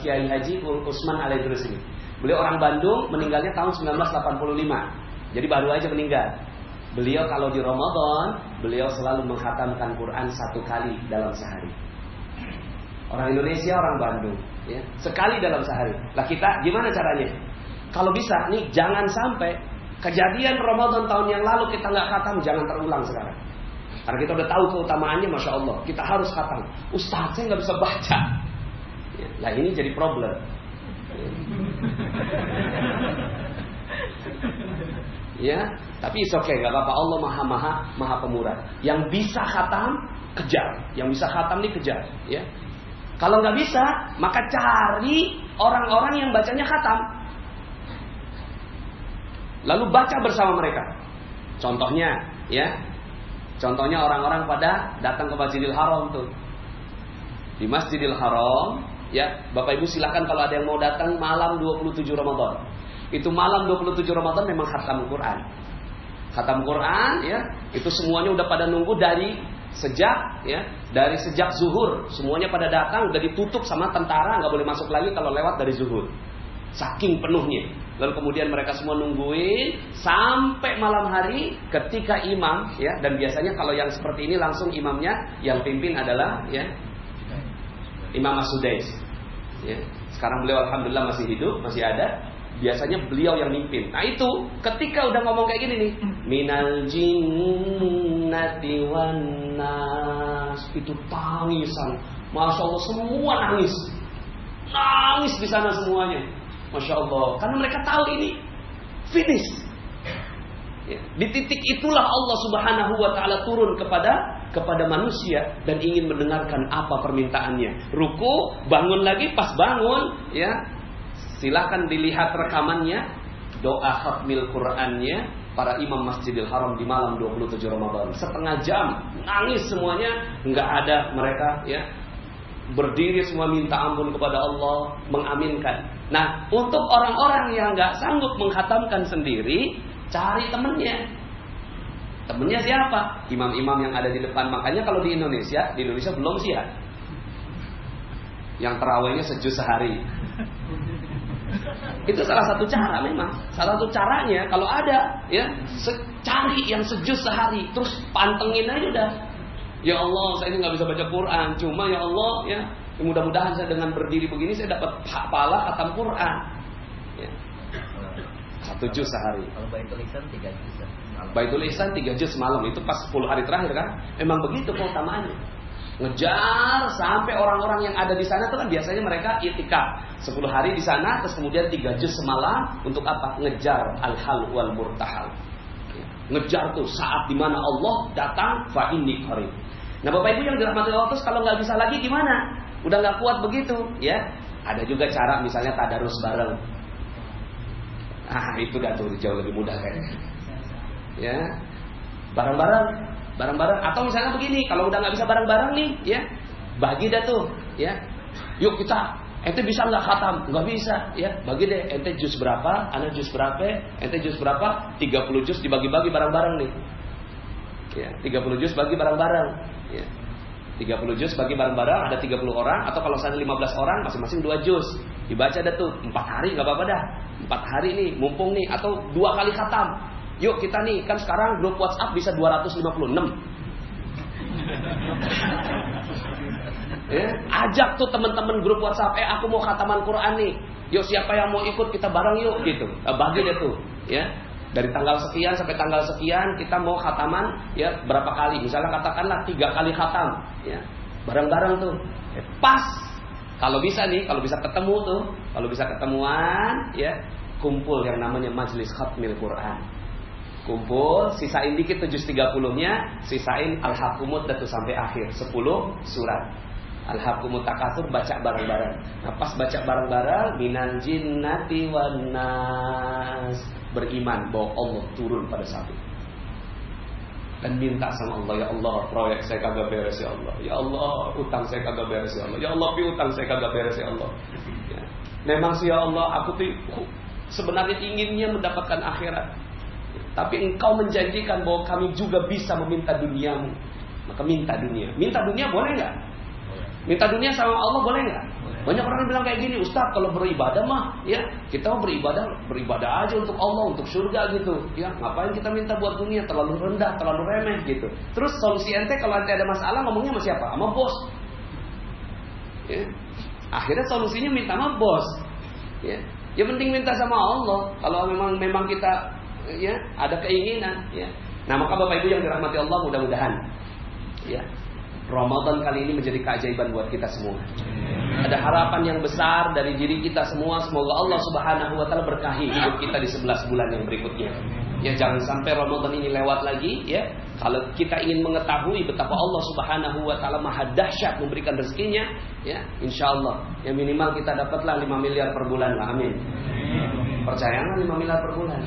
Kiai Haji Usman Alaidrus ini. Beliau orang Bandung, meninggalnya tahun 1985. Jadi baru aja meninggal. Beliau kalau di Ramadan, beliau selalu menghatamkan Quran 1 kali dalam sehari. Orang Indonesia, orang Bandung ya, sekali dalam sehari. Lah kita gimana caranya? Kalau bisa nih, jangan sampai kejadian Ramadan tahun yang lalu kita nggak khatam, jangan terulang sekarang. Karena kita udah tahu keutamaannya, Masya Allah, kita harus khatam. Ustaz, saya nggak bisa baca ya, lah ini jadi problem ya. Tapi it's okay, nggak apa-apa. Allah maha pemurah. Yang bisa khatam, kejar. Yang bisa khatam nih kejar ya. Kalau nggak bisa, maka cari orang-orang yang bacanya khatam, lalu baca bersama mereka. Contohnya orang-orang pada datang ke Masjidil Haram tuh. Di Masjidil Haram, ya, Bapak Ibu silakan kalau ada yang mau datang malam 27 Ramadan. Itu malam 27 Ramadan memang khatam Quran. Khatam Quran, ya, itu semuanya udah pada nunggu dari sejak zuhur, semuanya pada datang, udah ditutup sama tentara, nggak boleh masuk lagi kalau lewat dari zuhur. Saking penuhnya. Lalu kemudian mereka semua nungguin sampai malam hari ketika imam, ya, dan biasanya kalau yang seperti ini langsung imamnya yang pimpin adalah ya Imam As-Sudais. Ya. Sekarang beliau alhamdulillah masih hidup, masih ada. Biasanya beliau yang mimpin. Nah itu ketika udah ngomong kayak gini nih, minal jinnati wan nas, itu tangisan. Masya Allah, semua nangis di sana semuanya. Masya Allah, karena mereka tahu ini finish. Ya. Di titik itulah Allah Subhanahu wa Ta'ala turun kepada manusia dan ingin mendengarkan apa permintaannya. Ruku, bangun lagi, pas bangun, ya. Silahkan dilihat rekamannya. doa khatmil Qur'annya para imam Masjidil Haram di malam 27 Ramadan. Setengah jam nangis semuanya, nggak ada mereka ya. Berdiri semua minta ampun kepada Allah, mengaminkan. Nah, untuk orang-orang yang nggak sanggup menghatamkan sendiri, cari temennya. Temennya siapa? Imam-imam yang ada di depan. Makanya kalau di Indonesia belum sih ya. Yang terawihnya sejuz sehari. Itu salah satu cara memang. Salah satu caranya kalau ada ya, cari yang sejuz sehari, terus pantengin aja udah. Ya Allah, saya ini nggak bisa baca Quran, cuma ya Allah ya, mudah-mudahan saya dengan berdiri begini saya dapat pahala khatam Quran. Ya. 1 juz sehari. Kalau Baitul Ihsan 3 juz. Baitul Ihsan 3 juz malam, itu pas 10 hari terakhir kan. Memang begitu keutamaannya. Ngejar sampai orang-orang yang ada di sana tuh kan biasanya mereka itikaf 10 hari di sana, terus kemudian 3 juz semalam untuk apa? Ngejar al-hal wal murtahal. Ngejar tuh saat dimana Allah datang fa inni qarib. Nah Bapak Ibu yang dirahmati Allah, terus kalau nggak bisa lagi gimana? Udah nggak kuat begitu, ya? Ada juga cara misalnya tadarus bareng. Itu udah tuh jauh lebih mudah kayaknya. Ya, bareng-bareng. Atau misalnya begini, kalau udah nggak bisa bareng-bareng nih, ya, bagi dah tuh, ya. Yuk kita, ente bisa nggak khatam? Nggak bisa, ya. Bagi deh, ente juz berapa, ana juz berapa, ente juz berapa, 30 juz dibagi-bagi bareng-bareng nih. Ya, 30 juz bagi bareng-bareng. Ya. 30 juz bagi bareng-bareng, ada 30 orang, atau kalau sana 15 orang, masing-masing 2 juz. Dibaca dah tuh, 4 hari nggak apa-apa dah. 4 hari nih, mumpung nih, atau 2 kali khatam. Yuk kita nih, kan sekarang grup WhatsApp bisa 256. Ya, ajak tuh teman-teman grup WhatsApp, aku mau khataman Quran nih. Yuk siapa yang mau ikut, kita bareng yuk gitu. Bagi deh tuh, ya. Dari tanggal sekian sampai tanggal sekian kita mau khataman ya berapa kali? Misalnya katakanlah 3 kali khatam, ya. Bareng-bareng tuh. Pas. Kalau bisa nih, kalau bisa ketemu tuh, kalau bisa ketemuan, ya, kumpul yang namanya majelis khatmil Quran. Kumpul, sisain dikit tuh juz 30-nya, sisain Al-Hakumut datu sampai akhir 10 surat. Al-Hakumut Takatsur baca bareng-bareng. Nah, pas baca bareng-bareng, minal jinnati wan nas, beriman bahwa Allah turun pada saat itu. Dan minta sama Allah, ya Allah, proyek saya kagak beres ya Allah. Ya Allah, utang saya kagak beres ya Allah. Ya Allah, piutang saya kagak beres ya Allah. Ya. Memang sih ya Allah, aku tuh sebenarnya inginnya mendapatkan akhirat. Tapi engkau menjanjikan bahwa kami juga bisa meminta duniamu. Maka minta dunia. Minta dunia boleh nggak? Minta dunia sama Allah boleh nggak? Banyak orang yang bilang kayak gini, Ustaz, kalau beribadah mah, ya kita mau beribadah aja untuk Allah, untuk surga gitu. Ya ngapain kita minta buat dunia? Terlalu rendah, terlalu remeh gitu. Terus solusi ente kalau ente ada masalah ngomongnya sama siapa? Sama bos. Ya. Akhirnya solusinya minta sama bos. Ya, penting minta sama Allah. Kalau memang kita ya ada keinginan, ya. Nah maka Bapak Ibu yang dirahmati Allah, mudah-mudahan ya Ramadan kali ini menjadi keajaiban buat kita semua. Ada harapan yang besar dari diri kita semua. Semoga Allah Subhanahu wa taala berkahi hidup kita di 11 bulan yang berikutnya. Ya jangan sampai Ramadan ini lewat lagi, ya. Kalau kita ingin mengetahui betapa Allah Subhanahu wa taala maha dahsyat memberikan rezekinya, ya, insyaallah ya minimal kita dapatlah 5 miliar per bulan lah. Amin. Percaya nggak 5 miliar per bulan?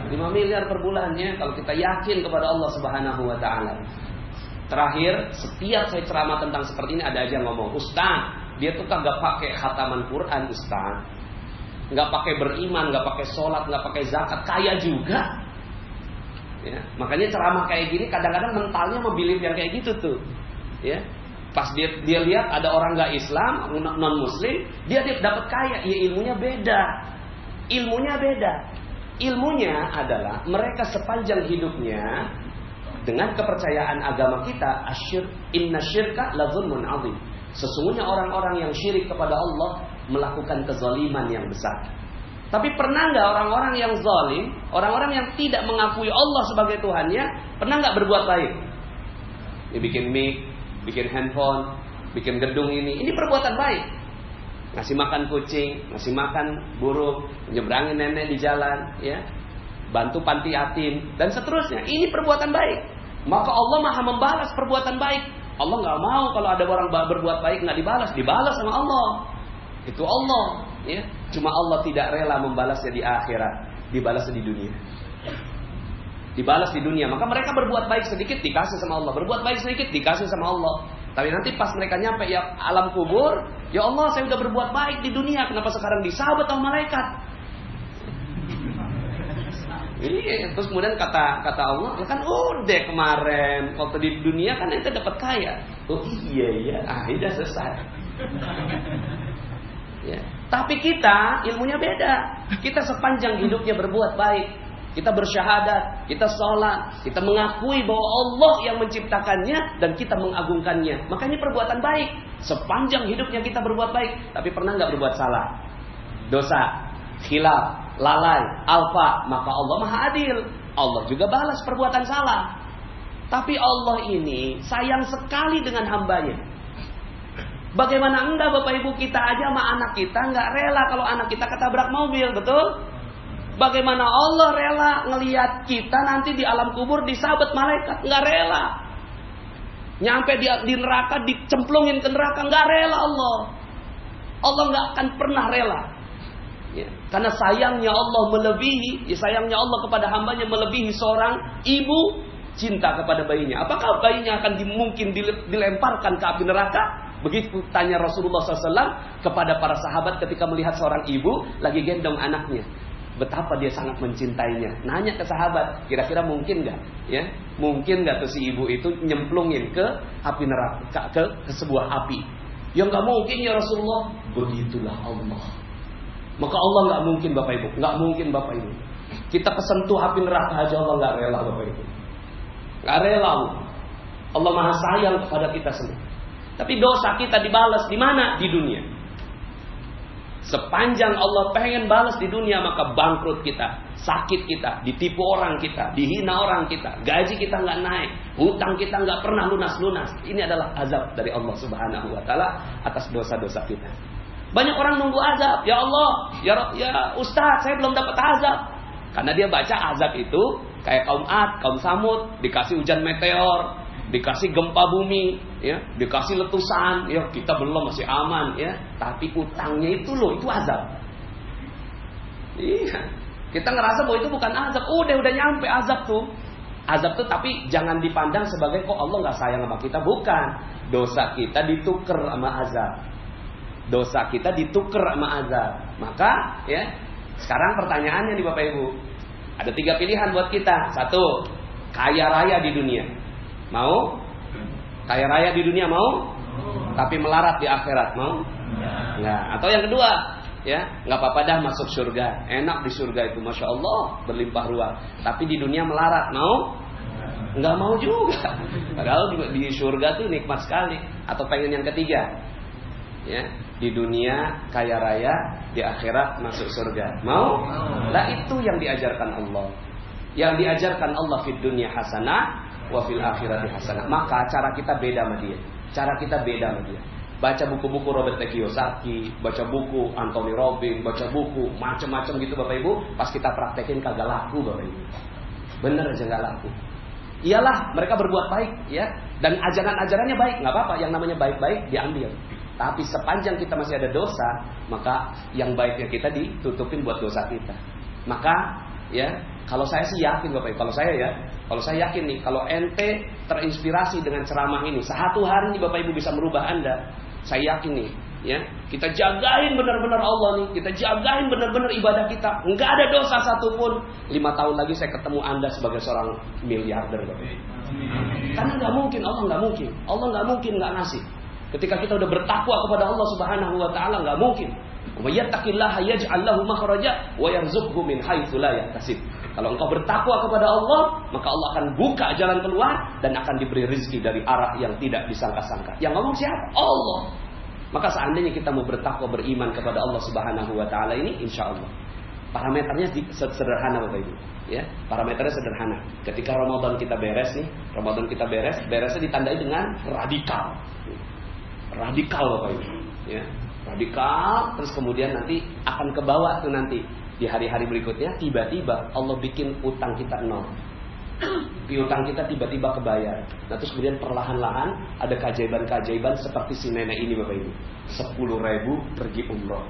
5 miliar per bulannya kalau kita yakin kepada Allah Subhanahu wa taala. Terakhir, setiap saya ceramah tentang seperti ini ada aja yang ngomong, Ustaz, dia tuh kagak pakai khataman Quran, Ustaz. Enggak pakai beriman, enggak pakai sholat, enggak pakai zakat, kaya juga. Ya, makanya ceramah kayak gini kadang-kadang mentalnya memilih yang kayak gitu tuh. Ya. Pas dia lihat ada orang enggak Islam, non muslim, dia dapat kaya, ya ilmunya beda. Ilmunya adalah mereka sepanjang hidupnya dengan kepercayaan agama kita, inna syirka la zulmun azim. Sesungguhnya orang-orang yang syirik kepada Allah melakukan kezaliman yang besar. Tapi pernah nggak orang-orang yang zalim, orang-orang yang tidak mengakui Allah sebagai Tuhannya, pernah nggak berbuat baik? Dia bikin mic, bikin handphone, bikin gedung ini perbuatan baik. Ngasih makan kucing, ngasih makan burung, menyeberangin nenek di jalan, ya, bantu panti yatim dan seterusnya. Ini perbuatan baik. Maka Allah Maha membalas perbuatan baik. Allah nggak mau kalau ada orang berbuat baik nggak dibalas sama Allah. Itu Allah, ya. Cuma Allah tidak rela membalasnya di akhirat. dibalas di dunia. Dibalas di dunia. Maka mereka berbuat baik sedikit dikasih sama Allah, berbuat baik sedikit dikasih sama Allah. Tapi nanti pas mereka nyampe ya alam kubur, ya Allah saya udah berbuat baik di dunia, kenapa sekarang disahabat sama malaikat? Iya, terus kemudian kata Allah, kan udah kemarin waktu di dunia kan ente dapat kaya. Oh iya, udah selesai. Ya. Tapi kita ilmunya beda. Kita sepanjang hidupnya berbuat baik, kita bersyahadat, kita sholat, kita mengakui bahwa Allah yang menciptakannya dan kita mengagungkannya. Maka ini perbuatan baik. Sepanjang hidupnya kita berbuat baik, tapi pernah nggak berbuat salah, dosa, khilaf, lalai, alfa, maka Allah Maha Adil. Allah juga balas perbuatan salah. Tapi Allah ini sayang sekali dengan hambanya. Bagaimana enggak Bapak Ibu, kita aja sama anak kita enggak rela kalau anak kita ketabrak mobil, betul? Bagaimana Allah rela ngelihat kita nanti di alam kubur disabet malaikat, enggak rela. Nyampe di neraka dicemplungin ke neraka, enggak rela Allah. Allah enggak akan pernah rela. Ya, karena sayangnya Allah melebihi, sayangnya Allah kepada hambanya melebihi seorang ibu cinta kepada bayinya. Apakah bayinya akan mungkin dilemparkan ke api neraka? Begitu tanya Rasulullah SAW kepada para sahabat ketika melihat seorang ibu lagi gendong anaknya. Betapa dia sangat mencintainya. Nanya ke sahabat, kira-kira mungkin nggak? Ya, mungkin nggak tuh si ibu itu nyemplungin ke api neraka, ke sebuah api? Ya nggak mungkin ya Rasulullah. Begitulah Allah. Maka Allah nggak mungkin Bapak Ibu, nggak mungkin Bapak Ibu. Kita kesentuh api neraka aja Allah nggak rela Bapak Ibu, nggak rela. Allah Maha sayang kepada kita semua. Tapi dosa kita dibalas di mana? Di dunia. Sepanjang Allah pengen balas di dunia, maka bangkrut kita, sakit kita, ditipu orang kita, dihina orang kita, gaji kita nggak naik, hutang kita nggak pernah lunas-lunas. Ini adalah azab dari Allah Subhanahu Wa Taala atas dosa-dosa kita. Banyak orang nunggu azab. Ya Allah, ya Ustaz, saya belum dapat azab. Karena dia baca azab itu kayak kaum Ad, kaum Samud, dikasih hujan meteor, dikasih gempa bumi, ya, dikasih letusan, ya kita belum, masih aman, ya. Tapi utangnya itu loh, itu azab. Iya, kita ngerasa bahwa itu bukan azab. Udah nyampe azab tuh. Azab tuh tapi jangan dipandang sebagai kok Allah nggak sayang sama kita, bukan. Dosa kita dituker sama azab. Dosa kita ditukar sama azab. Maka ya, sekarang pertanyaannya nih Bapak Ibu, ada 3 pilihan buat kita. 1, kaya raya di dunia. Mau? Kaya raya di dunia mau? Tapi melarat di akhirat mau? Enggak. Atau yang kedua, ya nggak apa-apa dah masuk surga, enak di surga itu, masya Allah berlimpah ruah. Tapi di dunia melarat mau? Nggak mau juga. Padahal di surga tuh nikmat sekali. Atau pengen yang ketiga, ya di dunia kaya raya, di akhirat masuk surga. Mau? Nah itu yang diajarkan Allah. Yang diajarkan Allah fid dunya hasanah wa fil akhirati hasanah. Maka cara kita beda sama dia. Cara kita beda sama dia. Baca buku-buku Robert T. Kiyosaki, baca buku Anthony Robbins, baca buku macam-macam gitu Bapak Ibu. Pas kita praktekin kagak laku Bapak Ibu. Bener aja gak laku. Iyalah mereka berbuat baik, ya, dan ajaran-ajarannya baik, nggak apa-apa. Yang namanya baik-baik diambil. Tapi sepanjang kita masih ada dosa, maka yang baiknya kita ditutupin buat dosa kita. Maka ya, kalau saya sih yakin Bapak Ibu, kalau saya yakin nih, kalau ente terinspirasi dengan ceramah ini, 1 hari nih Bapak Ibu bisa merubah Anda. Saya yakin nih, ya, kita jagain benar-benar Allah nih, kita jagain benar-benar ibadah kita. Enggak ada dosa satupun. 5 tahun lagi saya ketemu Anda sebagai seorang miliarder Bapak Ibu. Karena nggak mungkin, Allah nggak mungkin nggak ngasih. Ketika kita udah bertakwa kepada Allah Subhanahu Wa Taala, nggak mungkin. Wa yattaqillaha yaj'al lahu makhraja wa yarzuqhu min haitsu la yahtasib. Kalau engkau bertakwa kepada Allah, maka Allah akan buka jalan keluar dan akan diberi rezeki dari arah yang tidak disangka-sangka. Yang ngomong siapa? Allah. Maka seandainya kita mau bertakwa, beriman kepada Allah Subhanahu Wa Taala ini, insya Allah parameternya sederhana Bapak Ibu. Ya, parameternya sederhana. Ketika Ramadan kita beres nih, beresnya ditandai dengan radikal. Radikal Bapak Ibu, ya, radikal. Terus kemudian nanti akan ke bawah tuh nanti di hari-hari berikutnya tiba-tiba Allah bikin utang kita 0. Piutang kita tiba-tiba kebayar. Nah terus kemudian perlahan-lahan ada keajaiban-keajaiban seperti si nenek ini Bapak Ibu. 10.000 pergi umroh.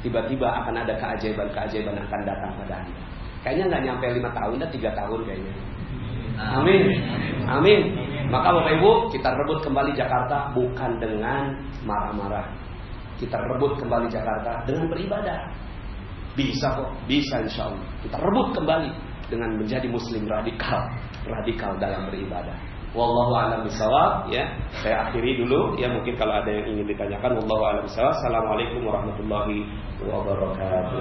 tiba-tiba akan ada keajaiban-keajaiban akan datang pada Anda. Kayaknya nggak nyampe 5 tahun, dan 3 tahun kayaknya. Amin. Amin. Maka Bapak Ibu, kita rebut kembali Jakarta bukan dengan marah-marah. Kita rebut kembali Jakarta dengan beribadah. Bisa kok, bisa insya Allah. Kita rebut kembali dengan menjadi muslim radikal dalam beribadah. Wallahu a'lam bishawab. Ya, saya akhiri dulu. Ya, mungkin kalau ada yang ingin ditanyakan, wallahu a'lam bishawab. Assalamualaikum warahmatullahi wabarakatuh.